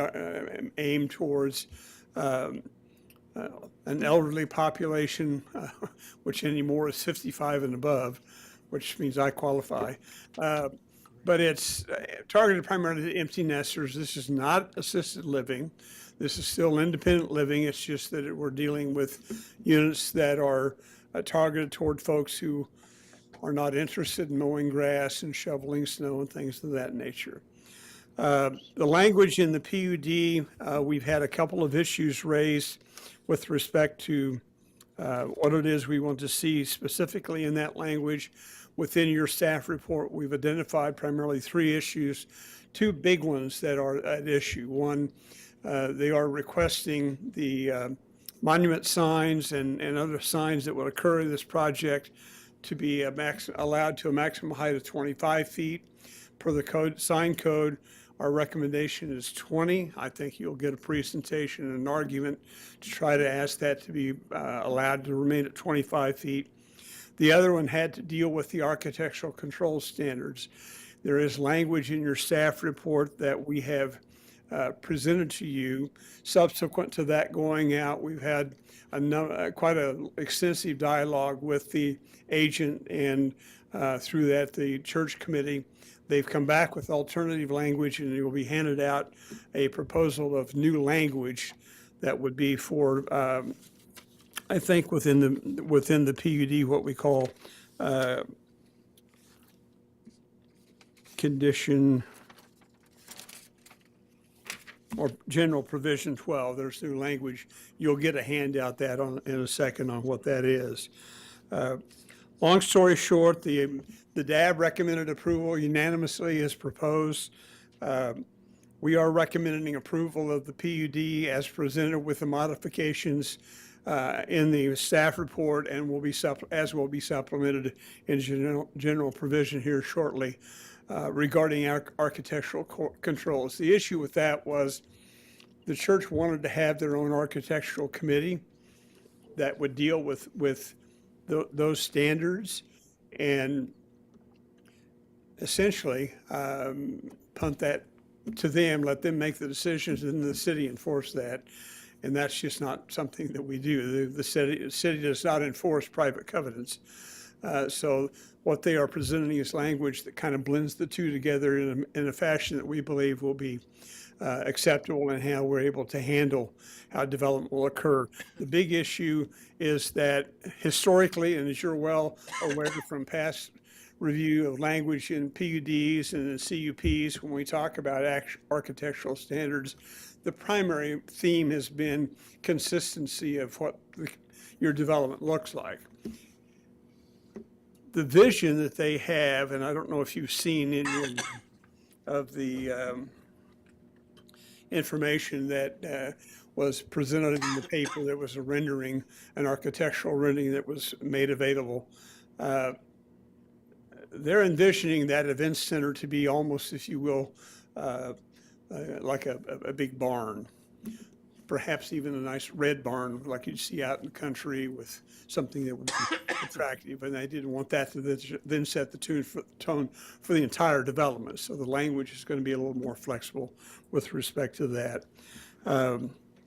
aimed towards an elderly population, which anymore is 55 and above, which means I qualify. But it's targeted primarily to empty nesters. This is not assisted living. This is still independent living. It's just that we're dealing with units that are targeted toward folks who are not interested in mowing grass and shoveling snow and things of that nature. The language in the PUD, we've had a couple of issues raised with respect to what it is we want to see specifically in that language. Within your staff report, we've identified primarily 3 issues, 2 big ones that are at issue. One, they are requesting the monument signs and other signs that will occur in this project to be allowed to a maximum height of 25 feet. Per the sign code, our recommendation is 20. I think you'll get a presentation and an argument to try to ask that to be allowed to remain at 25 feet. The other one had to deal with the architectural control standards. There is language in your staff report that we have presented to you. Subsequent to that going out, we've had quite an extensive dialogue with the agent, and through that, the church committee. They've come back with alternative language, and it will be handed out a proposal of new language that would be for, I think, within the PUD, what we call condition or general provision 12. There's new language. You'll get a handout that in a second on what that is. Long story short, the DAB recommended approval unanimously as proposed. We are recommending approval of the PUD as presented with the modifications in the staff report, and will be supplemented in general provision here shortly regarding architectural controls. The issue with that was the church wanted to have their own architectural committee that would deal with those standards, and essentially punt that to them, let them make the decisions, and the city enforce that. And that's just not something that we do. The city does not enforce private covenants. So what they are presenting is language that kind of blends the two together in a fashion that we believe will be acceptable in how we're able to handle how development will occur. The big issue is that historically, and as you're well aware from past review of language in PUDs and in CUPs, when we talk about architectural standards, the primary theme has been consistency of what your development looks like. The vision that they have, and I don't know if you've seen any of the information that was presented in the paper, that was a rendering, an architectural rendering that was made available. They're envisioning that event center to be almost, if you will, like a big barn, perhaps even a nice red barn like you'd see out in the country, with something that would be attractive. And they didn't want that to then set the tone for the entire development. So the language is going to be a little more flexible with respect to that.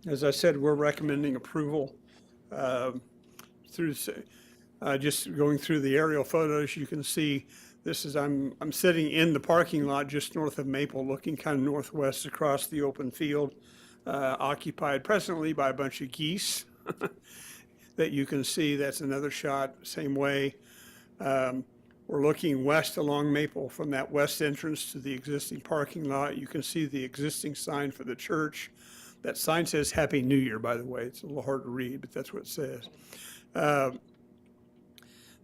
As I said, we're recommending approval through. Just going through the aerial photos, you can see this is, I'm sitting in the parking lot just north of Maple, looking kind of northwest across the open field, occupied presently by a bunch of geese that you can see. That's another shot, same way. We're looking west along Maple from that west entrance to the existing parking lot. You can see the existing sign for the church. That sign says Happy New Year, by the way. It's a little hard to read, but that's what it says.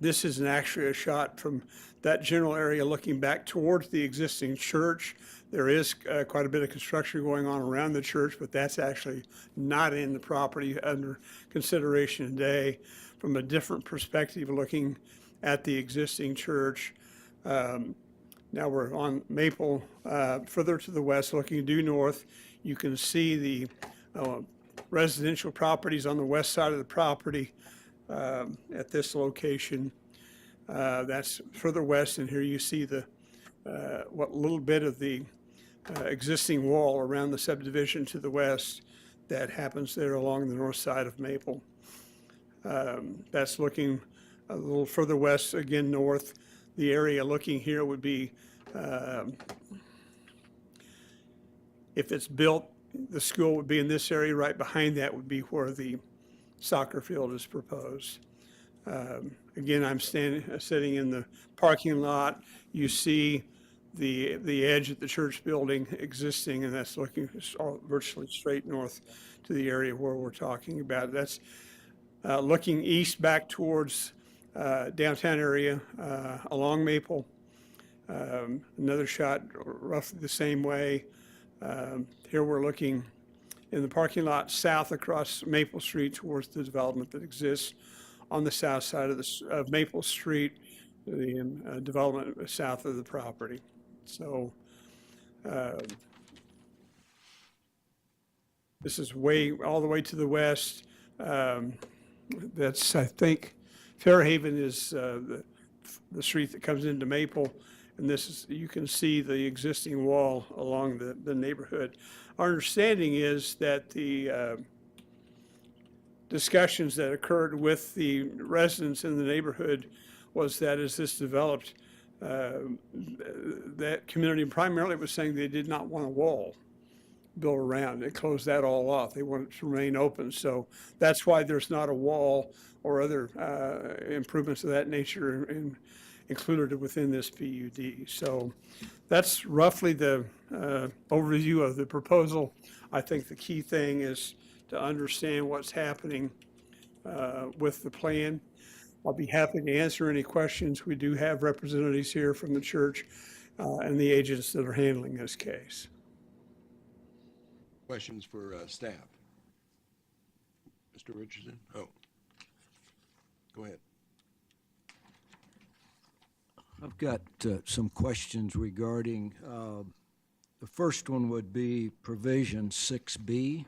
This is actually a shot from that general area looking back towards the existing church. There is quite a bit of construction going on around the church, but that's actually not in the property under consideration today. From a different perspective, looking at the existing church. Now we're on Maple, further to the west, looking due north. You can see the residential properties on the west side of the property at this location. That's further west, and here you see the what little bit of the existing wall around the subdivision to the west that happens there along the north side of Maple. That's looking a little further west, again north. The area looking here would be, if it's built, the school would be in this area. Right behind that would be where the soccer field is proposed. Again, I'm sitting in the parking lot. You see the edge of the church building existing, and that's looking virtually straight north to the area where we're talking about. That's looking east back towards downtown area along Maple. Another shot roughly the same way. Here we're looking in the parking lot south across Maple Street towards the development that exists on the south side of Maple Street, the development south of the property. So this is all the way to the west. That's, I think, Fairhaven is the street that comes into Maple, and this is, you can see the existing wall along the neighborhood. Our understanding is that the discussions that occurred with the residents in the neighborhood was that as this developed, that community primarily was saying they did not want a wall built around. They closed that all off. They want it to remain open. So that's why there's not a wall or other improvements of that nature included within this PUD. So that's roughly the overview of the proposal. I think the key thing is to understand what's happening with the plan. I'll be happy to answer any questions. We do have representatives here from the church and the agents that are handling this case. Questions for staff? Mr. Richardson? Oh, go ahead. I've got some questions regarding, the first one would be provision 6B.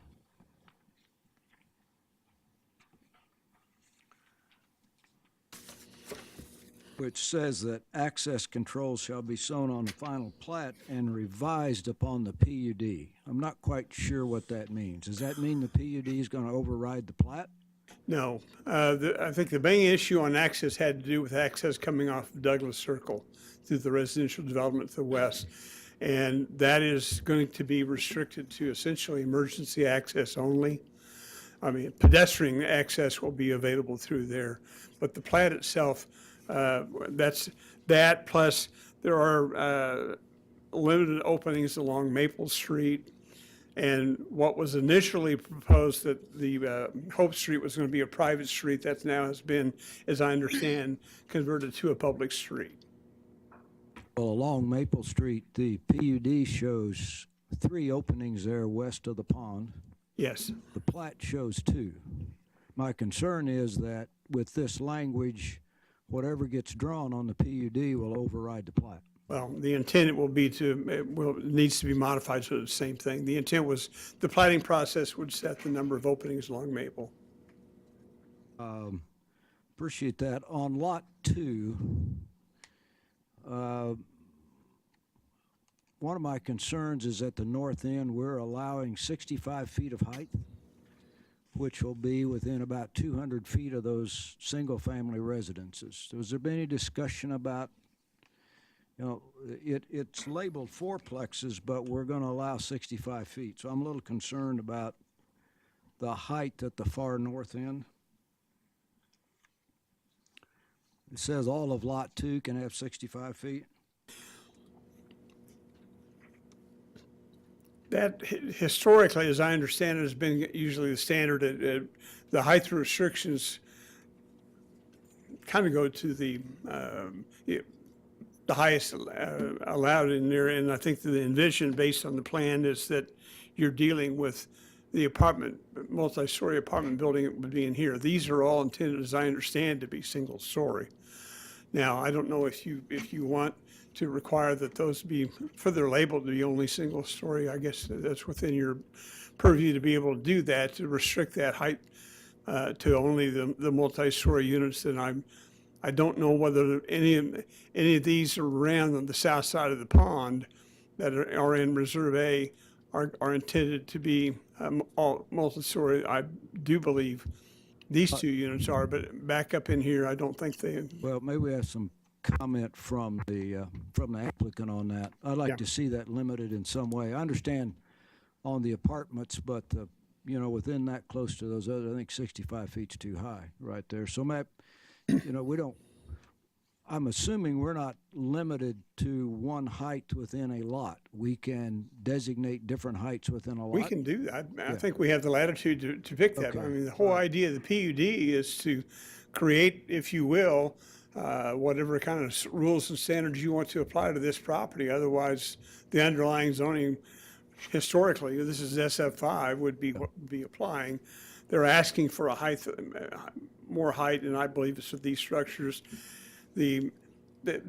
Which says that access controls shall be shown on the final plat and revised upon the PUD. I'm not quite sure what that means. Does that mean the PUD is going to override the plat? No. I think the main issue on access had to do with access coming off of Douglas Circle through the residential development to the west. And that is going to be restricted to essentially emergency access only. I mean, pedestrian access will be available through there, but the plat itself, that's that, plus there are limited openings along Maple Street. And what was initially proposed that the Hope Street was going to be a private street, that now has been, as I understand, converted to a public street. Well, along Maple Street, the PUD shows 3 openings there west of the pond. Yes. The plat shows 2. My concern is that with this language, whatever gets drawn on the PUD will override the plat. Well, the intent will be it needs to be modified to the same thing. The intent was the plating process would set the number of openings along Maple. Appreciate that. On Lot 2, one of my concerns is at the north end, we're allowing 65 feet of height, which will be within about 200 feet of those single-family residences. Was there been any discussion about, you know, it's labeled fourplexes, but we're going to allow 65 feet. So I'm a little concerned about the height at the far north end. It says all of Lot 2 can have 65 feet. That historically, as I understand it, has been usually the standard. The height restrictions kind of go to the highest allowed in there, and I think the envision based on the plan is that you're dealing with the apartment, multi-story apartment building that would be in here. These are all intended, as I understand, to be single-story. Now, I don't know if you want to require that those be further labeled to be only single story. I guess that's within your purview to be able to do that, to restrict that height to only the multi-story units. And I don't know whether any of these around on the south side of the pond that are in Reserve A are intended to be all multi-story. I do believe these two units are, but back up in here, I don't think they. Well, maybe we have some comment from the applicant on that. I'd like Yeah. to see that limited in some way. I understand on the apartments, but you know, within that close to those other, I think 65 feet's too high right there. So you know, we don't. I'm assuming we're not limited to one height within a lot. We can designate different heights within a lot. We can do that. I think we have the latitude to pick that. Okay. I mean, the whole idea of the PUD is to create, if you will, whatever kind of rules and standards you want to apply to this property. Otherwise, the underlying zoning, historically, this is SF5, would be applying. They're asking for a height, more height, and I believe it's with these structures. The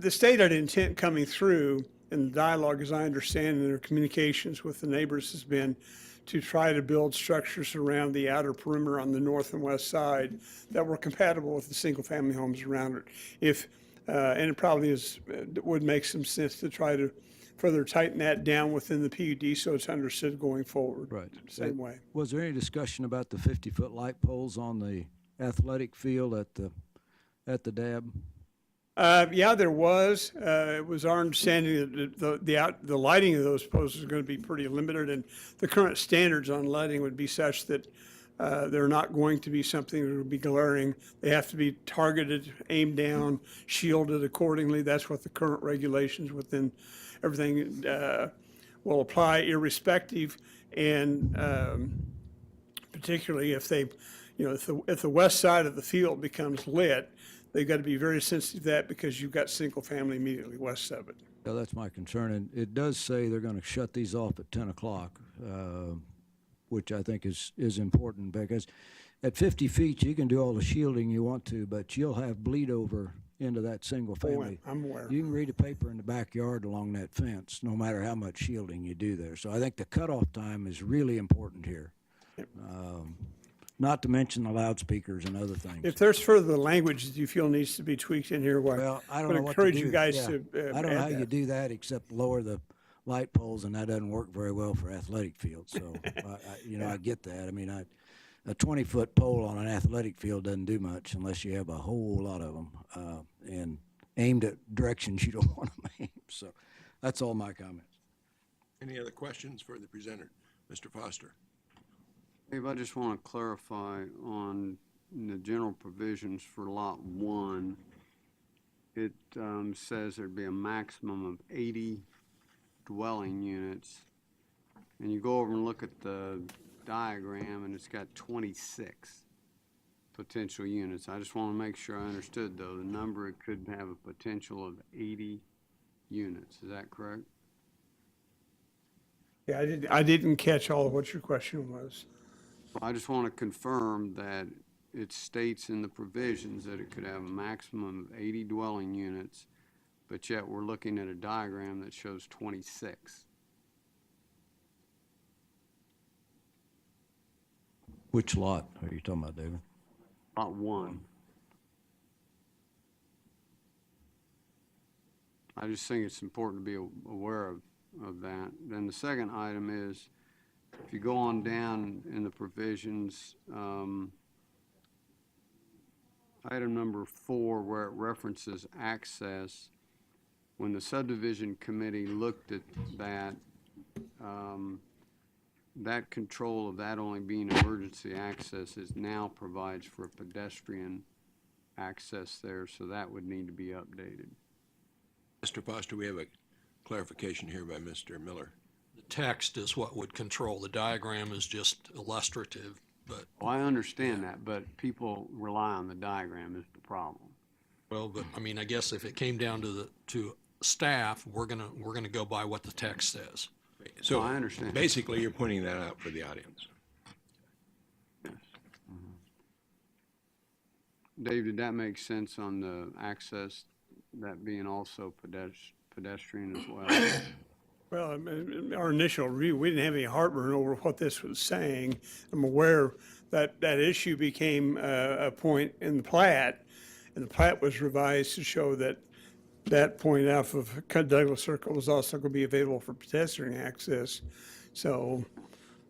stated intent coming through in the dialogue, as I understand, in their communications with the neighbors, has been to try to build structures around the outer perimeter on the north and west side that were compatible with the single-family homes around it. And it probably would make some sense to try to further tighten that down within the PUD so it's understood going forward. Right. Same way. Was there any discussion about the 50-foot light poles on the athletic field at the DAB? Yeah, there was. It was our understanding that the lighting of those posts is going to be pretty limited, and the current standards on lighting would be such that they're not going to be something that would be glaring. They have to be targeted, aimed down, shielded accordingly. That's what the current regulations within everything will apply, irrespective, and particularly if if the west side of the field becomes lit, they've got to be very sensitive to that because you've got single family immediately west of it. Yeah, that's my concern. And it does say they're going to shut these off at 10 o'clock, which I think is important because at 50 feet, you can do all the shielding you want to, but you'll have bleed over into that single family. I'm aware. You can read a paper in the backyard along that fence, no matter how much shielding you do there. So I think the cutoff time is really important here. Not to mention the loudspeakers and other things. If there's further language that you feel needs to be tweaked in here, Well, I don't would know what to encourage do. you guys Yeah. to I don't know how add you that. do that except lower the light poles, and that doesn't work very well for athletic fields. So, I get that. I mean, a 20-foot pole on an athletic field doesn't do much unless you have a whole lot of them and aimed at directions you don't want them aimed. So that's all my comments. Any other questions for the presenter? Mr. Foster? Dave, I just want to clarify on the general provisions for Lot 1. It says there'd be a maximum of 80 dwelling units. And you go over and look at the diagram, and it's got 26 potential units. I just want to make sure I understood, though. The number, it could have a potential of 80 units. Is that correct? Yeah, I didn't catch all of what your question was. I just want to confirm that it states in the provisions that it could have a maximum of 80 dwelling units, but yet we're looking at a diagram that shows 26. Which lot are you talking about, David? Lot 1. I just think it's important to be aware of that. Then the second item is, if you go on down in the provisions, item number 4, where it references access, when the subdivision committee looked at that, that control of that only being emergency access now provides for pedestrian access there, so that would need to be updated. Mr. Foster, we have a clarification here by Mr. Miller. The text is what would control. The diagram is just illustrative, but. Well, I understand that, but people rely on the diagram is the problem. Well, but I mean, I guess if it came down to staff, we're gonna go by what the text says. So I understand. Basically, you're pointing that out for the audience. Yes. Dave, did that make sense on the access that being also pedestrian as well? Well, our initial review, we didn't have any heartburn over what this was saying. I'm aware that that issue became a point in the plat, and the plat was revised to show that that point off of Douglas Circle was also going to be available for pedestrian access. So,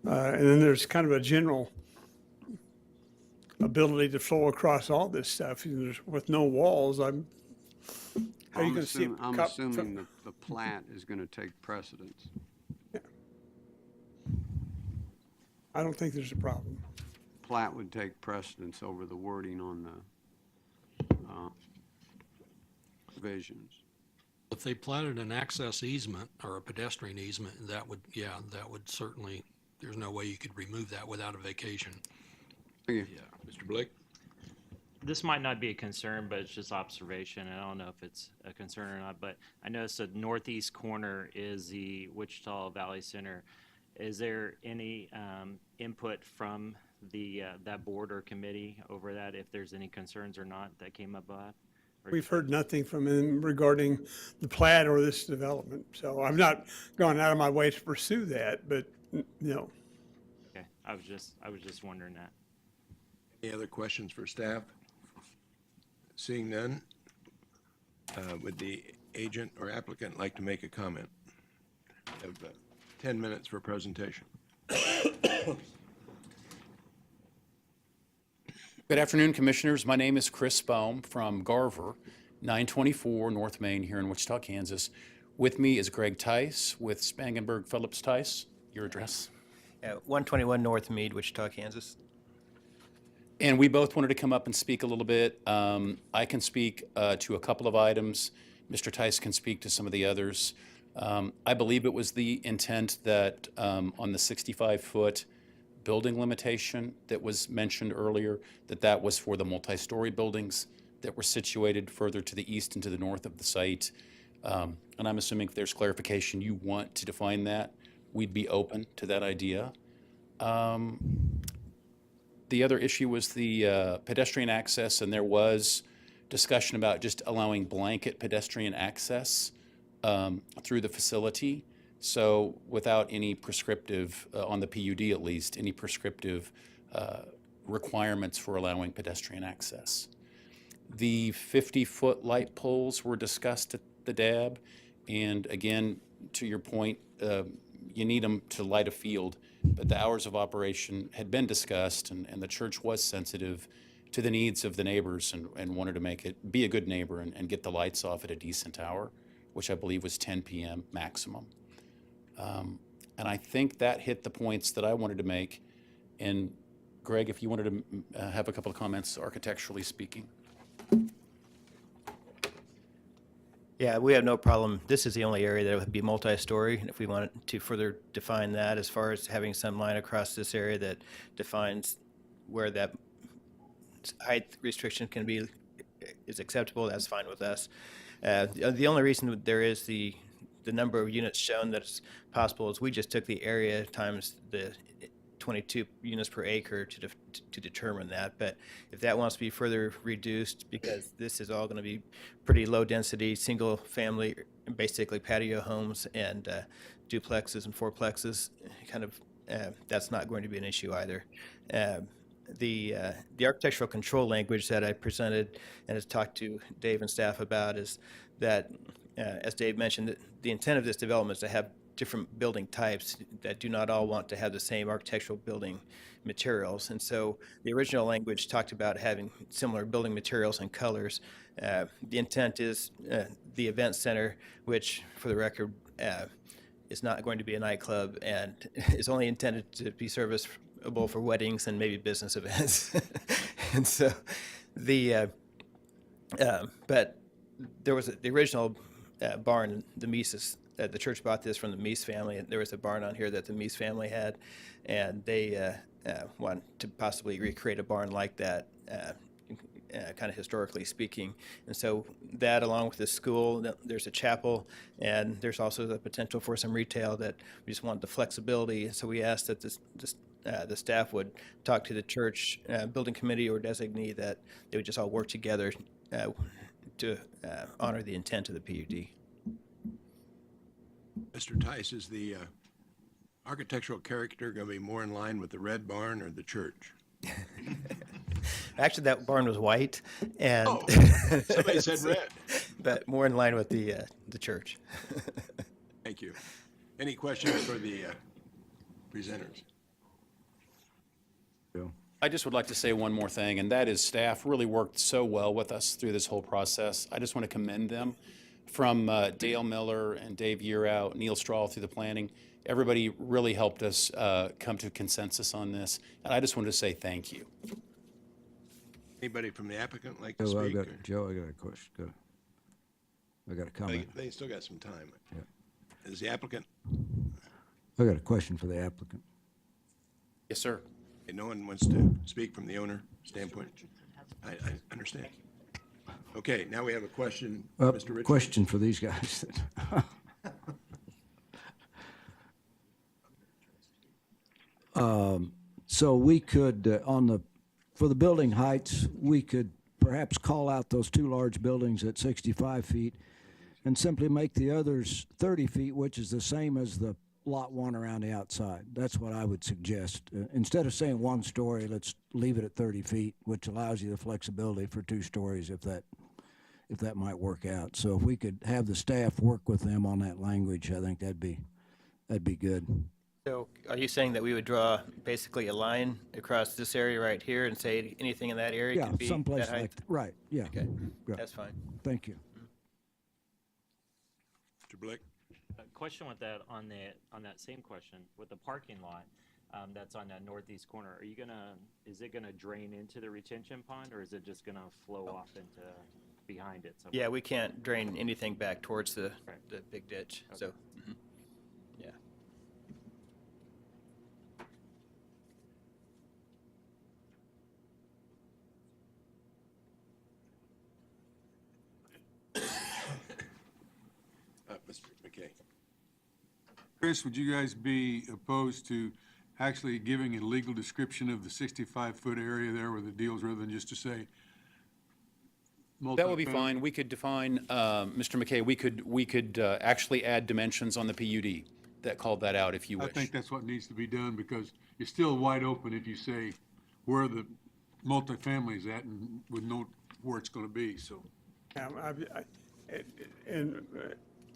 and then there's kind of a general ability to flow across all this stuff. With no walls, how are you going to see it? I'm assuming that the plat is going to take precedence. I don't think there's a problem. Plat would take precedence over the wording on the provisions. If they platted an access easement or a pedestrian easement, that would, yeah, that would certainly, there's no way you could remove that without a vacation. Yeah. Mr. Blake? This might not be a concern, but it's just observation. I don't know if it's a concern or not, but I noticed the northeast corner is the Wichita Valley Center. Is there any input from the that board or committee over that, if there's any concerns or not that came up about? We've heard nothing from him regarding the plat or this development. So I've not gone out of my way to pursue that, but no. Okay, I was just wondering that. Any other questions for staff? Seeing none, would the agent or applicant like to make a comment? You have 10 minutes for presentation. Good afternoon, Commissioners. My name is Chris Baum from Garver, 924 North Main here in Wichita, Kansas. With me is Greg Tice with Spangenberg Phillips Tice. Your address? 121 North Mead, Wichita, Kansas. And we both wanted to come up and speak a little bit. I can speak to a couple of items. Mr. Tice can speak to some of the others. I believe it was the intent that on the 65-foot building limitation that was mentioned earlier, that was for the multi-story buildings that were situated further to the east and to the north of the site. And I'm assuming if there's clarification you want to define that, we'd be open to that idea. The other issue was the pedestrian access, and there was discussion about just allowing blanket pedestrian access through the facility. So without any prescriptive, on the PUD at least, any prescriptive requirements for allowing pedestrian access. The 50-foot light poles were discussed at the DAB, and again, to your point, you need them to light a field, but the hours of operation had been discussed, and the church was sensitive to the needs of the neighbors and wanted to make it be a good neighbor and get the lights off at a decent hour, which I believe was 10 p.m. maximum. And I think that hit the points that I wanted to make. And Greg, if you wanted to have a couple of comments architecturally speaking. Yeah, we have no problem. This is the only area that would be multi-story. And if we wanted to further define that as far as having some line across this area that defines where that height restriction can be, is acceptable, that's fine with us. The only reason there is the number of units shown that's possible is we just took the area times the 22 units per acre to determine that. But if that wants to be further reduced, because this is all going to be pretty low density, single family, basically patio homes and duplexes and fourplexes, kind of, that's not going to be an issue either. The architectural control language that I presented and has talked to Dave and staff about is that, as Dave mentioned, the intent of this development is to have different building types that do not all want to have the same architectural building materials. And so the original language talked about having similar building materials and colors. The intent is the event center, which for the record is not going to be a nightclub and is only intended to be serviceable for weddings and maybe business events. And so but there was the original barn, the Mises, the church bought this from the Mies family, and there was a barn on here that the Mies family had, and they wanted to possibly recreate a barn like that, kind of historically speaking. And so that, along with the school, there's a chapel, and there's also the potential for some retail that we just wanted the flexibility. So we asked that the staff would talk to the church building committee or designee that they would just all work together honor the intent of the PUD. Mr. Tice, is the architectural character going to be more in line with the red barn or the church? Actually, that barn was white, and Oh, somebody said red. but more in line with the church. Thank you. Any questions for the presenters? I just would like to say one more thing, and that is staff really worked so well with us through this whole process. I just want to commend them. From Dale Miller and Dave Yearout, Neil Strahl through the planning, everybody really helped us come to consensus on this, and I just wanted to say thank you. Anybody from the applicant like to Joe, speak? Joe, I got a question. I got a comment. They still got some time. Is the applicant? I got a question for the applicant. Yes, sir. Okay, no one wants to speak from the owner standpoint? I understand. Okay, now we have a question, Mr. Richardson. Question for these guys. So we could, for the building heights, we could perhaps call out those two large buildings at 65 feet and simply make the others 30 feet, which is the same as the lot one around the outside. That's what I would suggest. Instead of saying one story, let's leave it at 30 feet, which allows you the flexibility for 2 stories if that might work out. So if we could have the staff work with them on that language, I think that'd be good. So are you saying that we would draw basically a line across this area right here and say anything in that area Yeah, can be someplace that height? like, right, yeah. Okay, Yeah. that's fine. Thank you. Mr. Blick? Question with that on that same question with the parking lot that's on that northeast corner. Is it gonna drain into the retention pond, or is it just gonna flow off into behind it somewhere? Yeah, we can't drain anything back towards the big ditch. Okay. So, yeah. Mr. McKay. Chris, would you guys be opposed to actually giving a legal description of the 65-foot area there where the deals, rather than just to say That would be multifamily? fine. We could define, Mr. McKay, we could actually add dimensions on the PUD that called that out if you I wish. think that's what needs to be done, because you're still wide open if you say where the multifamily is at and would know where it's gonna be, so. And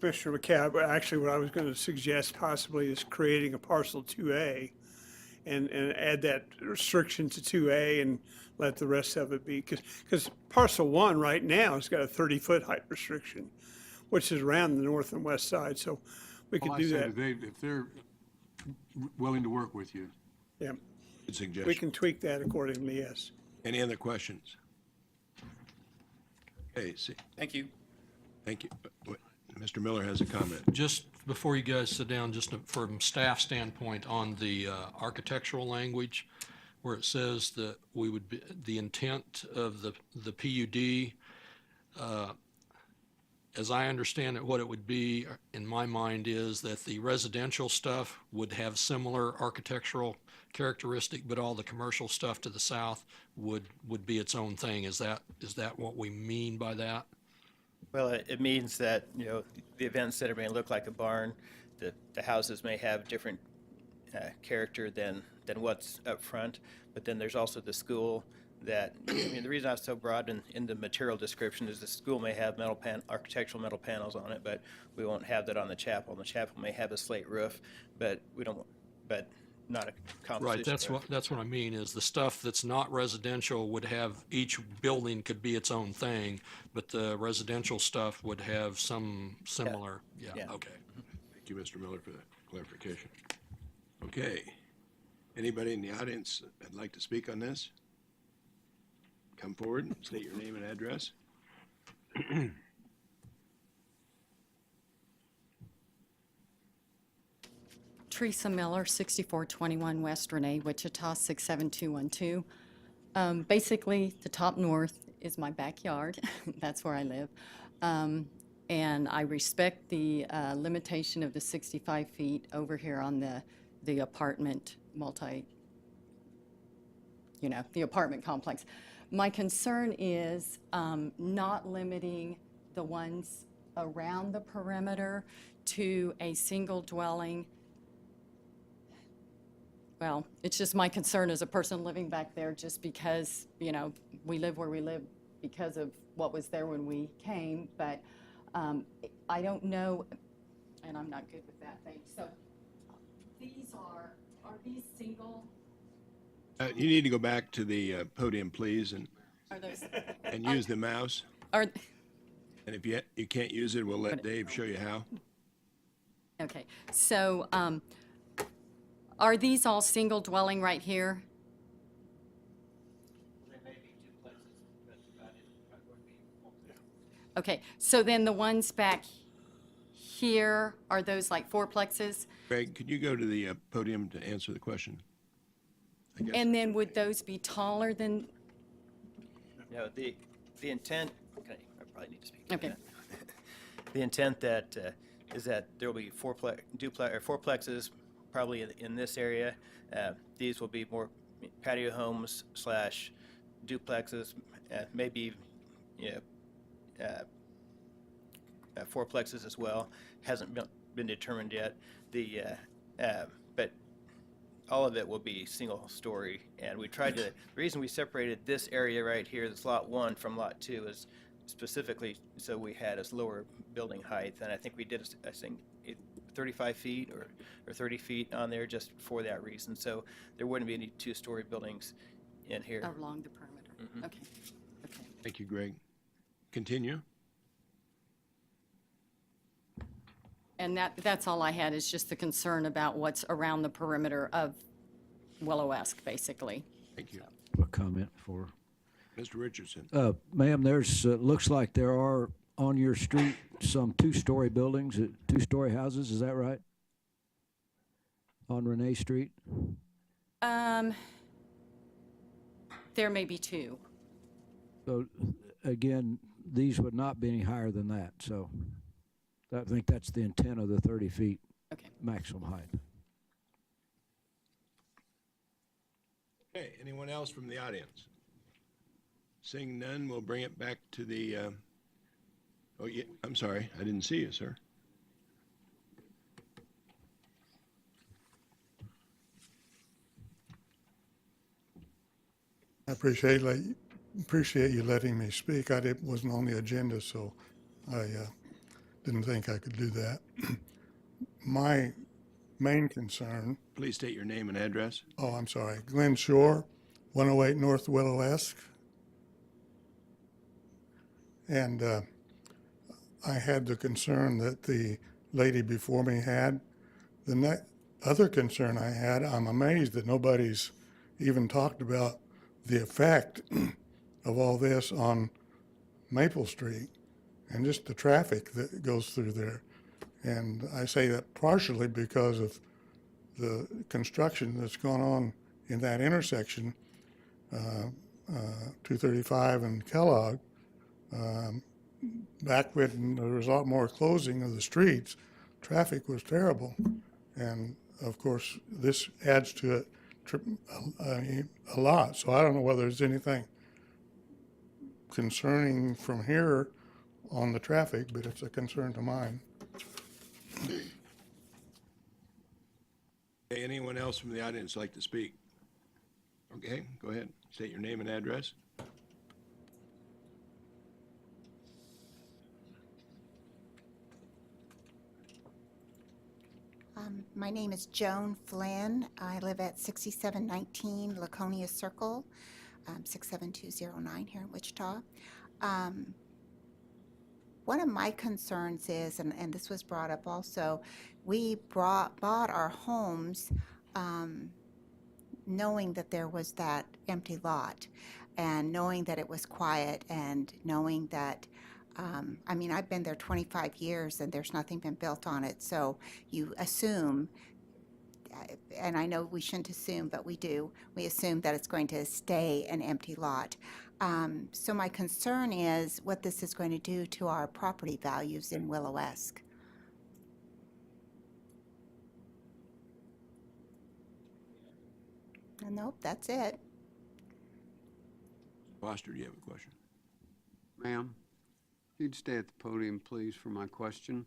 Mr. McCab, actually what I was going to suggest possibly is creating a parcel 2A and add that restriction to 2A and let the rest of it be, because parcel 1 right now has got a 30-foot height restriction, which is around the north and west side, so we could All I do said that. is if they're willing to work with you. Yeah, Good suggestion. we can tweak that accordingly, yes. Any other questions? Okay, see, Thank you. thank you. Mr. Miller has a comment. Just before you guys sit down, just from staff standpoint on the architectural language, where it says that we would be, the intent of the PUD, as I understand it, what it would be, in my mind, is that the residential stuff would have similar architectural characteristic, but all the commercial stuff to the south would be its own thing. Is that what we mean by that? Well, it means that, the event center may look like a barn. The houses may have different character than what's up front, but then there's also the school that, the reason I was so broad in the material description is the school may have architectural metal panels on it, but we won't have that on the chapel. And the chapel may have a slate roof, but not a composition. Right, that's what I mean, is the stuff that's not residential would have, each building could be its own thing, but the residential stuff would have some similar, Yeah. okay. Thank you, Mr. Miller, for that clarification. Okay. Anybody in the audience that'd like to speak on this? Come forward, state your name and address. Teresa Miller, 6421 West Renee, Wichita, 67212. Basically, the top north is my backyard. That's where I live. And I respect the limitation of the 65 feet over here on the apartment the apartment complex. My concern is not limiting the ones around the perimeter to a single dwelling. Well, it's just my concern as a person living back there, just because, you know, we live where we live because of what was there when we came, but I don't know, and I'm not good with that thing. So these are these single? You need to go back to the podium, please, and Are those? use the mouse. Are, And if you can't use it, we'll let Dave show you how. okay, so are these all single dwelling right here? Okay, so then the ones back here, are those like fourplexes? Greg, could you go to the podium to answer the question? I guess. And then would those be taller than, No, the intent, okay, I probably need to speak to okay, that. The intent that is that there will be fourplexes probably in this area. These will be more patio homes / duplexes, maybe fourplexes as well. Hasn't been determined yet. But all of it will be single story. And we tried to, the reason we separated this area right here, this lot 1 from lot 2, is specifically so we had a lower building height. And I think we did, I think, 35 feet or 30 feet on there just for that reason. So there wouldn't be any 2-story buildings in here. along the perimeter? Mhm. Okay, okay. Thank you, Greg. Continue. And that's all I had, is just the concern about what's around the perimeter of Willow-esque, basically. Thank you. A comment for, Mr. Richardson. ma'am, there's, looks like there are on your street some 2-story buildings, 2-story houses, is that right? On Renee Street? There may be 2. So, again, these would not be any higher than that, so I think that's the intent of the 30 feet Okay. maximum height. Okay, anyone else from the audience? Seeing none, we'll bring it back to the, oh, yeah, I'm sorry, I didn't see you, sir. I appreciate you letting me speak. Wasn't on the agenda, so I didn't think I could do that. My main concern. Please state your name and address. Oh, I'm sorry. Glenn Shore, 108 North Willow-esque. And I had the concern that the lady before me had. The other concern I had, I'm amazed that nobody's even talked about the effect of all this on Maple Street and just the traffic that goes through there. And I say that partially because of the construction that's gone on in that intersection, 235 and Kellogg. Back when there was a lot more closing of the streets, traffic was terrible. And of course, this adds to it a lot. So I don't know whether there's anything concerning from here on the traffic, but it's a concern to mine. Okay, anyone else from the audience like to speak? Okay, go ahead. State your name and address. My name is Joan Flynn. I live at 6719 Laconia Circle, 67209 here in Wichita. One of my concerns is, and this was brought up also, we bought our homes knowing that there was that empty lot and knowing that it was quiet and knowing that I mean, I've been there 25 years and there's nothing been built on it. So you assume, and I know we shouldn't assume, but we do, we assume that it's going to stay an empty lot. So my concern is what this is going to do to our property values in Willow-esque. Nope, that's it. Foster, do you have a question? Ma'am, if you'd stay at the podium, please, for my question.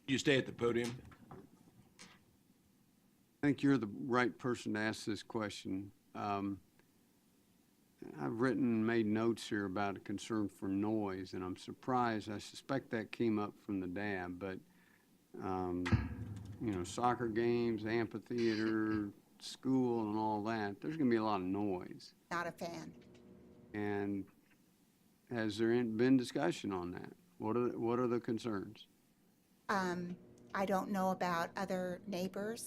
You stay at the podium. I think you're the right person to ask this question. I've written and made notes here about a concern for noise, and I'm surprised. I suspect that came up from the DAB, but, you know, soccer games, amphitheater, school, and all that, there's going to be a lot of noise. Not a fan. And has there been discussion on that? What are the concerns? I don't know about other neighbors,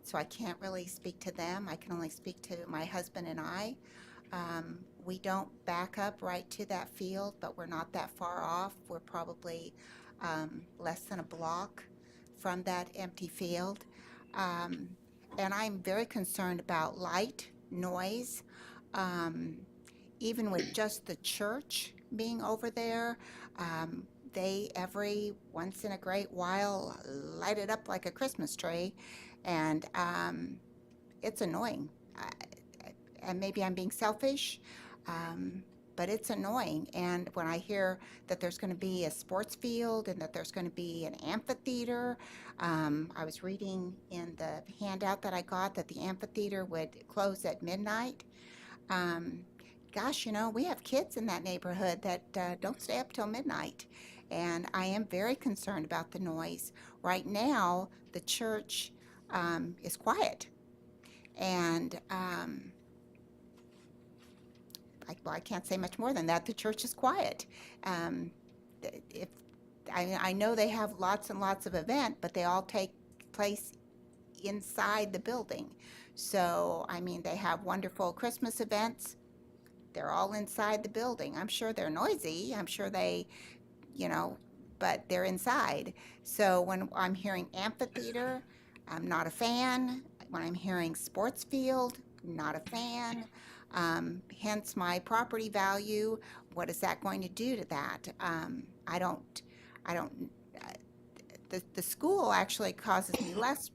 so I can't really speak to them. I can only speak to my husband and I. We don't back up right to that field, but we're not that far off. We're probably less than a block from that empty field. And I'm very concerned about light, noise, even with just the church being over there. They every once in a great while light it up like a Christmas tree, and it's annoying. And maybe I'm being selfish, but it's annoying. And when I hear that there's going to be a sports field and that there's going to be an amphitheater, I was reading in the handout that I got that the amphitheater would close at midnight. Gosh, you know, we have kids in that neighborhood that don't stay up till midnight. And I am very concerned about the noise. Right now, the church is quiet. And I can't say much more than that. The church is quiet. I know they have lots and lots of events, but they all take place inside the building. So, I mean, they have wonderful Christmas events. They're all inside the building. I'm sure they're noisy. I'm sure they, you know, but they're inside. So when I'm hearing amphitheater, I'm not a fan. When I'm hearing sports field, not a fan. Hence my property value. What is that going to do to that? The school actually causes me less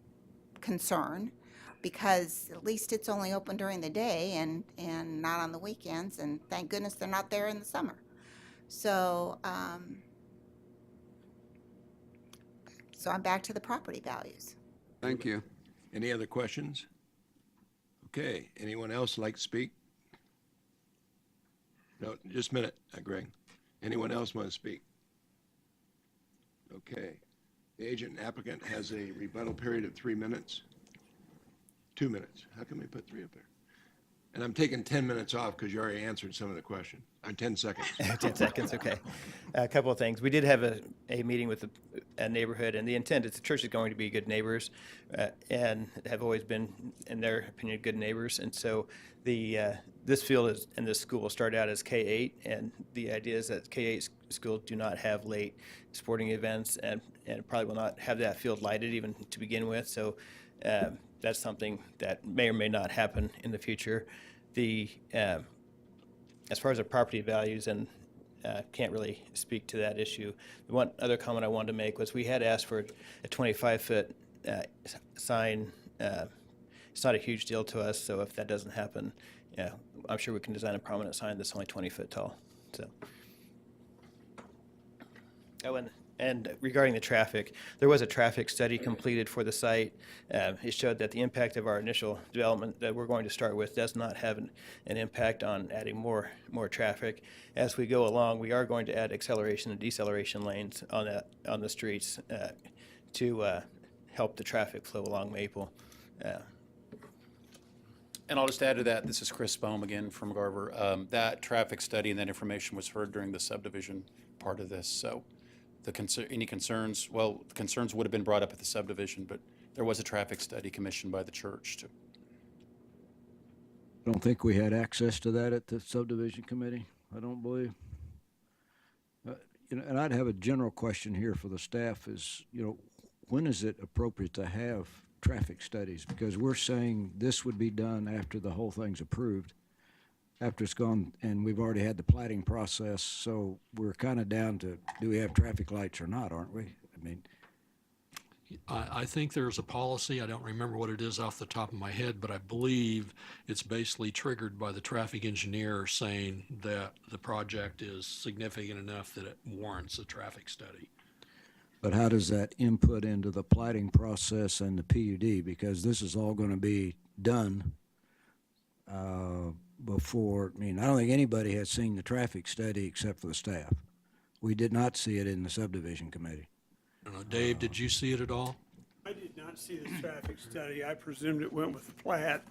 concern, because at least it's only open during the day and not on the weekends, and thank goodness they're not there in the summer. So, so I'm back to the property values. Thank you. Any other questions? Okay, anyone else like to speak? No, just a minute, Greg. Anyone else want to speak? Okay. The agent applicant has a rebuttal period of 3 minutes. 2 minutes. How can we put 3 up there? And I'm taking 10 minutes off because you already answered some of the question. 10 seconds. 10 seconds, okay. A couple of things. We did have a meeting with a neighborhood, and the intent is the church is going to be good neighbors and have always been, in their opinion, good neighbors. And so this field and this school will start out as K-8, and the idea is that K-8 schools do not have late sporting events and probably will not have that field lighted even to begin with. So that's something that may or may not happen in the future. As far as the property values, and can't really speak to that issue. The one other comment I wanted to make was we had asked for a 25-foot sign. It's not a huge deal to us, so if that doesn't happen, I'm sure we can design a prominent sign that's only 20 foot tall. So. Oh, and regarding the traffic, there was a traffic study completed for the site. It showed that the impact of our initial development that we're going to start with does not have an impact on adding more traffic. As we go along, we are going to add acceleration and deceleration lanes on the streets to help the traffic flow along Maple. And I'll just add to that, this is Chris Bohm again from Garver. That traffic study and that information was heard during the subdivision part of this. So any concerns, well, the concerns would have been brought up at the subdivision, but there was a traffic study commissioned by the church. I don't think we had access to that at the subdivision committee, I don't believe. And I'd have a general question here for the staff is, when is it appropriate to have traffic studies? Because we're saying this would be done after the whole thing's approved, after it's gone, and we've already had the plating process, so we're kind of down to, do we have traffic lights or not, aren't we? I mean, I think there's a policy, I don't remember what it is off the top of my head, but I believe it's basically triggered by the traffic engineer saying that the project is significant enough that it warrants a traffic study. But how does that input into the plating process and the PUD? Because this is all going to be done before, I mean, I don't think anybody has seen the traffic study except for the staff. We did not see it in the subdivision committee. I don't know, Dave, did you see it at all? I did not see the traffic study. I presumed it went with the plat,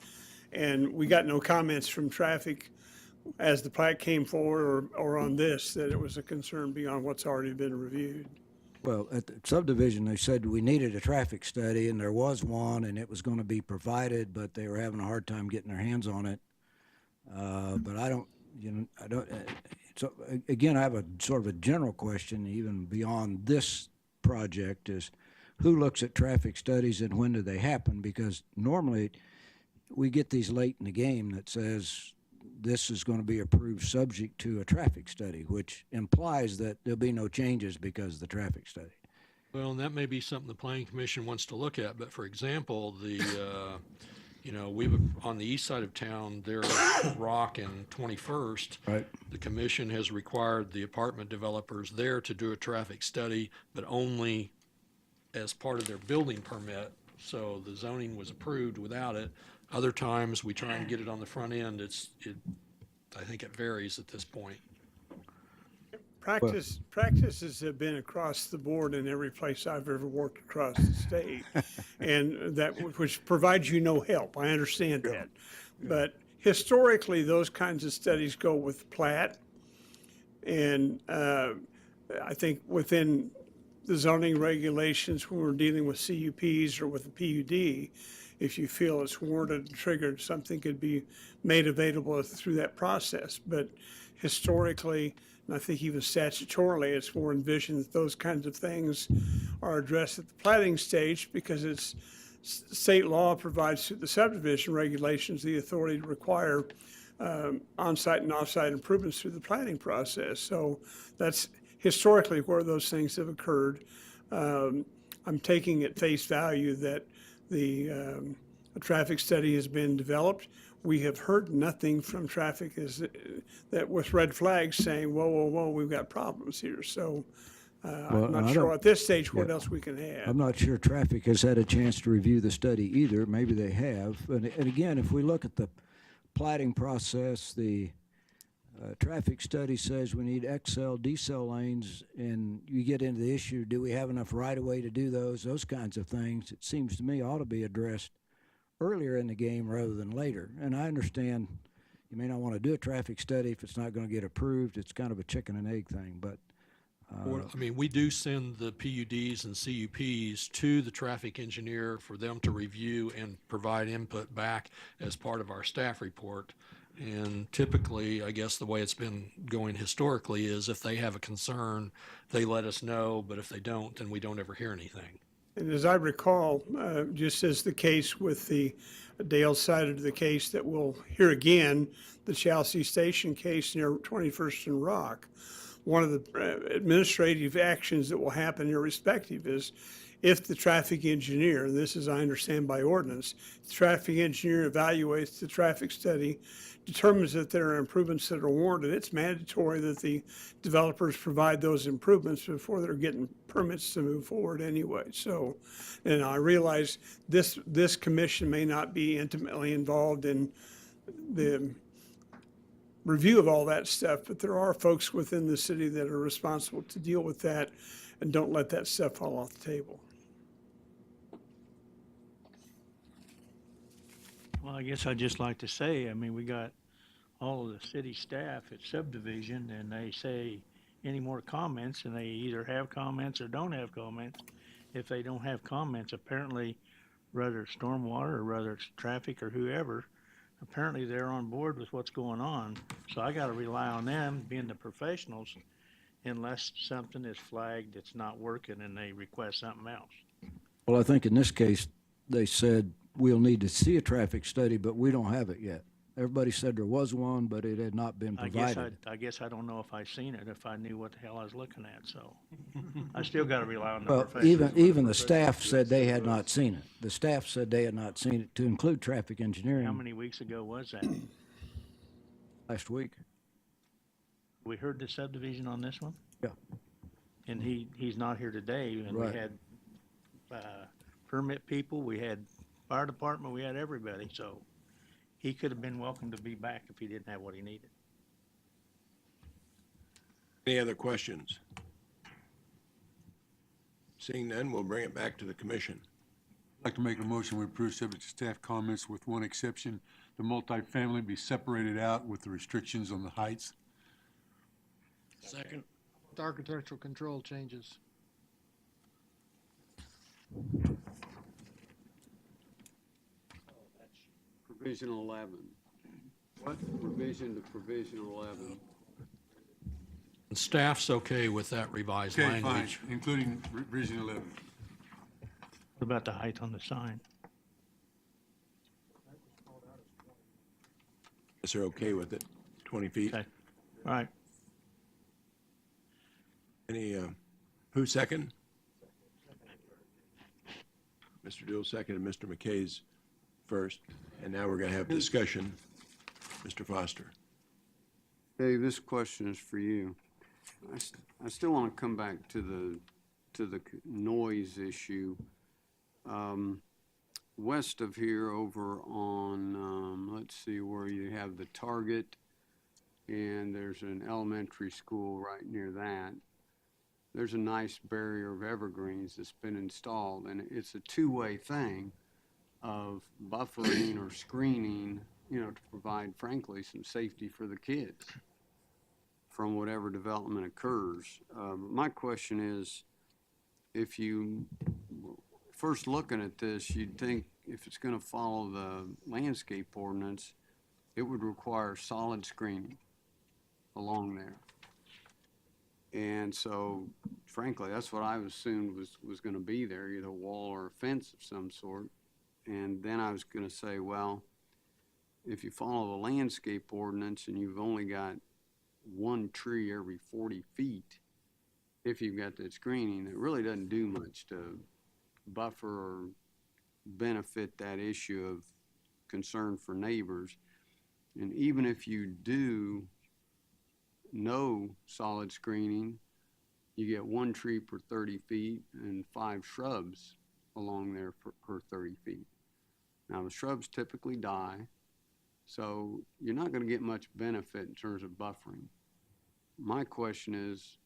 and we got no comments from traffic as the plat came forward or on this, that it was a concern beyond what's already been reviewed. Well, at the subdivision, they said we needed a traffic study, and there was one, and it was going to be provided, but they were having a hard time getting their hands on it. But I don't, so again, I have a sort of a general question, even beyond this project, is who looks at traffic studies and when do they happen? Because normally we get these late in the game that says this is going to be approved subject to a traffic study, which implies that there'll be no changes because of the traffic study. Well, and that may be something the planning commission wants to look at, but for example, the, we've, on the east side of town, there at Rock and 21st. Right. The commission has required the apartment developers there to do a traffic study, but only as part of their building permit. So the zoning was approved without it. Other times, we try and get it on the front end. I think it varies at this point. Practices have been across the board in every place I've ever worked across the state, and which provides you no help. I understand that. But historically, those kinds of studies go with plat, and I think within the zoning regulations, when we're dealing with CUPs or with the PUD, if you feel it's warranted and triggered, something could be made available through that process. But historically, and I think even statutorily, it's more envisioned that those kinds of things are addressed at the plating stage because it's state law provides through the subdivision regulations the authority to require on-site and off-site improvements through the plating process. So that's historically where those things have occurred. I'm taking at face value that a traffic study has been developed. We have heard nothing from traffic that with red flags saying, whoa, whoa, whoa, we've got problems here. So I'm not sure at this stage what else we can have. I'm not sure traffic has had a chance to review the study either. Maybe they have. And again, if we look at the plating process, the traffic study says we need XL, decel lanes, and you get into the issue, do we have enough right-of-way to do those kinds of things, it seems to me ought to be addressed earlier in the game rather than later. And I understand you may not want to do a traffic study if it's not going to get approved. It's kind of a chicken and egg thing, but I mean, we do send the PUDs and CUPs to the traffic engineer for them to review and provide input back as part of our staff report. And typically, I guess the way it's been going historically is if they have a concern, they let us know, but if they don't, then we don't ever hear anything. And as I recall, just as the case with the Dale side of the case that we'll hear again, the Chelsea Station case near 21st and Rock, one of the administrative actions that will happen irrespective is if the traffic engineer, and this is I understand by ordinance, the traffic engineer evaluates the traffic study, determines that there are improvements that are warranted, it's mandatory that the developers provide those improvements before they're getting permits to move forward anyway. So, and I realize this commission may not be intimately involved in the review of all that stuff, but there are folks within the city that are responsible to deal with that and don't let that stuff fall off the table. Well, I guess I'd just like to say, I mean, we got all of the city staff at subdivision, and they say any more comments, and they either have comments or don't have comments. If they don't have comments, apparently, whether it's stormwater or whether it's traffic or whoever, apparently they're on board with what's going on. So I got to rely on them being the professionals unless something is flagged that's not working and they request something else. well, I think in this case, they said we'll need to see a traffic study, but we don't have it yet. Everybody said there was one, but it had not been provided. I guess I don't know if I seen it, if I knew what the hell I was looking at, so. I still gotta rely on the Well, professionals. even the staff said they had not seen it. The staff said they had not seen it, to include traffic How engineering many weeks ago was that? last week. We heard the subdivision on this one? Yeah. And he's not here today, and we Right. had, permit people, we had fire department, we had everybody, so he could have been welcome to be back if he didn't have what he needed. Any other questions? Seeing none, we'll bring it back to the commission. I'd like to make a motion we approve subject to staff comments with one exception. The multifamily be separated out with the restrictions on the heights. Second. The architectural control changes. Provision 11. What? Revision to provision 11. And staff's okay with that revised Okay, fine, language. including revision 11. What about the height on the sign? Is they're okay with it? 20 feet? Okay, all right. Any, who second? Mr. Dool seconded Mr. McKay's first, and now we're gonna have discussion. Mr. Foster. Dave, this question is for you. I still want to come back to the noise issue. West of here, over on, let's see, where you have the Target, and there's an elementary school right near that. There's a nice barrier of evergreens that's been installed, and it's a two-way thing of buffering or screening, you know, to provide, frankly, some safety for the kids from whatever development occurs. My question is, if you, first looking at this, you'd think if it's going to follow the landscape ordinance, it would require solid screening along there. And so, frankly, that's what I assumed was going to be there, either a wall or a fence of some sort. And then I was going to say, well, if you follow the landscape ordinance and you've only got one tree every 40 feet, if you've got that screening, it really doesn't do much to buffer or benefit that issue of concern for neighbors. And even if you do no solid screening, you get one tree per 30 feet and 5 shrubs along there per 30 feet. Now, the shrubs typically die, so you're not going to get much benefit in terms of buffering. My question is,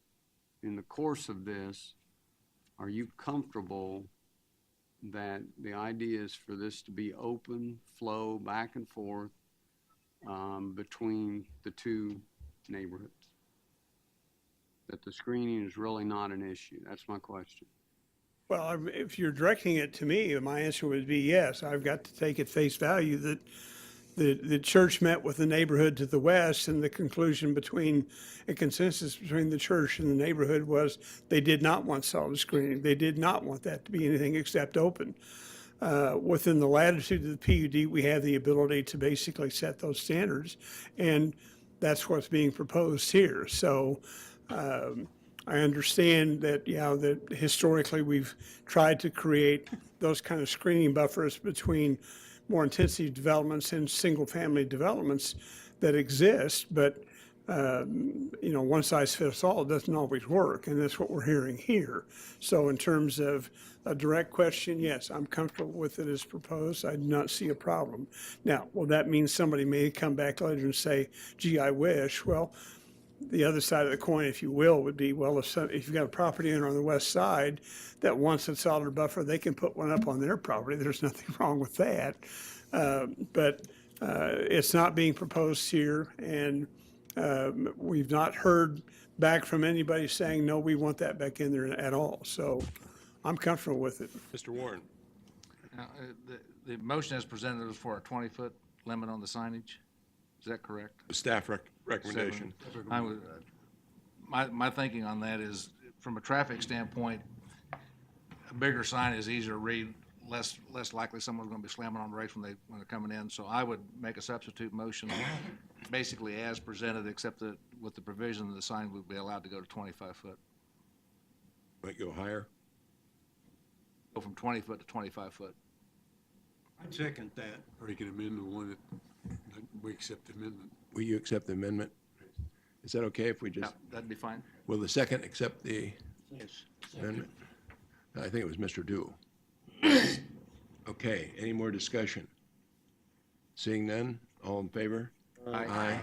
in the course of this, are you comfortable that the idea is for this to be open flow back and forth between the two neighborhoods? That the screening is really not an issue? That's my question. Well, if you're directing it to me, my answer would be yes. I've got to take at face value that the church met with the neighborhood to the west, and the conclusion between, a consensus between the church and the neighborhood was they did not want solid screening. They did not want that to be anything except open. Within the latitude of the PUD, we have the ability to basically set those standards, and that's what's being proposed here. So I understand that, that historically we've tried to create those kind of screening buffers between more intensive developments and single-family developments that exist, but one size fits all doesn't always work, and that's what we're hearing here. So in terms of a direct question, yes, I'm comfortable with it as proposed. I do not see a problem. Now, will that mean somebody may come back later and say, gee, I wish? Well, the other side of the coin, if you will, would be, well, if you've got a property owner on the west side that wants a solid buffer, they can put one up on their property. There's nothing wrong with that. But it's not being proposed here, and we've not heard back from anybody saying, no, we want that back in there at all. So I'm comfortable with it. Mr. Warren. Now, the motion as presented was for a 20-foot limit on the signage. Is that correct? The staff recommendation. I would, my thinking on that is, from a traffic standpoint, a bigger sign is easier to read, less likely someone's gonna be slamming on the brakes when they're coming in. So I would make a substitute motion, basically as presented, except that with the provision that the sign would be allowed to go to 25 foot. Might go higher. Go from 20 foot to 25 foot. I'd second that. Or you can amend the one that we accept the amendment. Will you accept the amendment? Is that okay if we Yeah, just, that'd be fine. will the second accept the Yes. amendment? I think it was Mr. Dool. Okay, any more discussion? Seeing none, all in favor? Aye.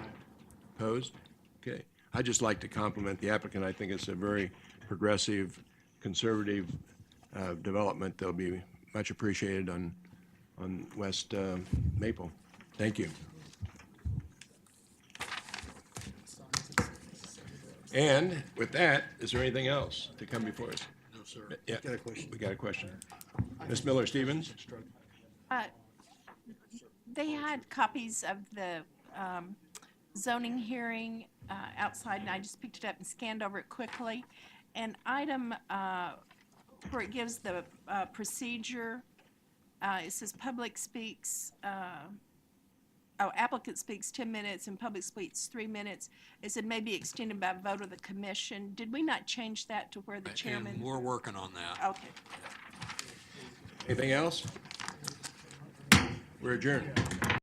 Opposed? Okay. I'd just like to compliment the applicant. I think it's a very progressive, conservative development. They'll be much appreciated on West Maple. Thank you. And with that, is there anything else to come before us? No, sir. Yeah, we got a question. Ms. Miller-Stevens? They had copies of the zoning hearing outside, and I just picked it up and scanned over it quickly. And item where it gives the procedure, it says public speaks, applicant speaks 10 minutes and public speaks 3 minutes. It said may be extended by vote of the commission. Did we not change that to where the chairman? And we're working on that. Okay. Anything else? We're adjourned.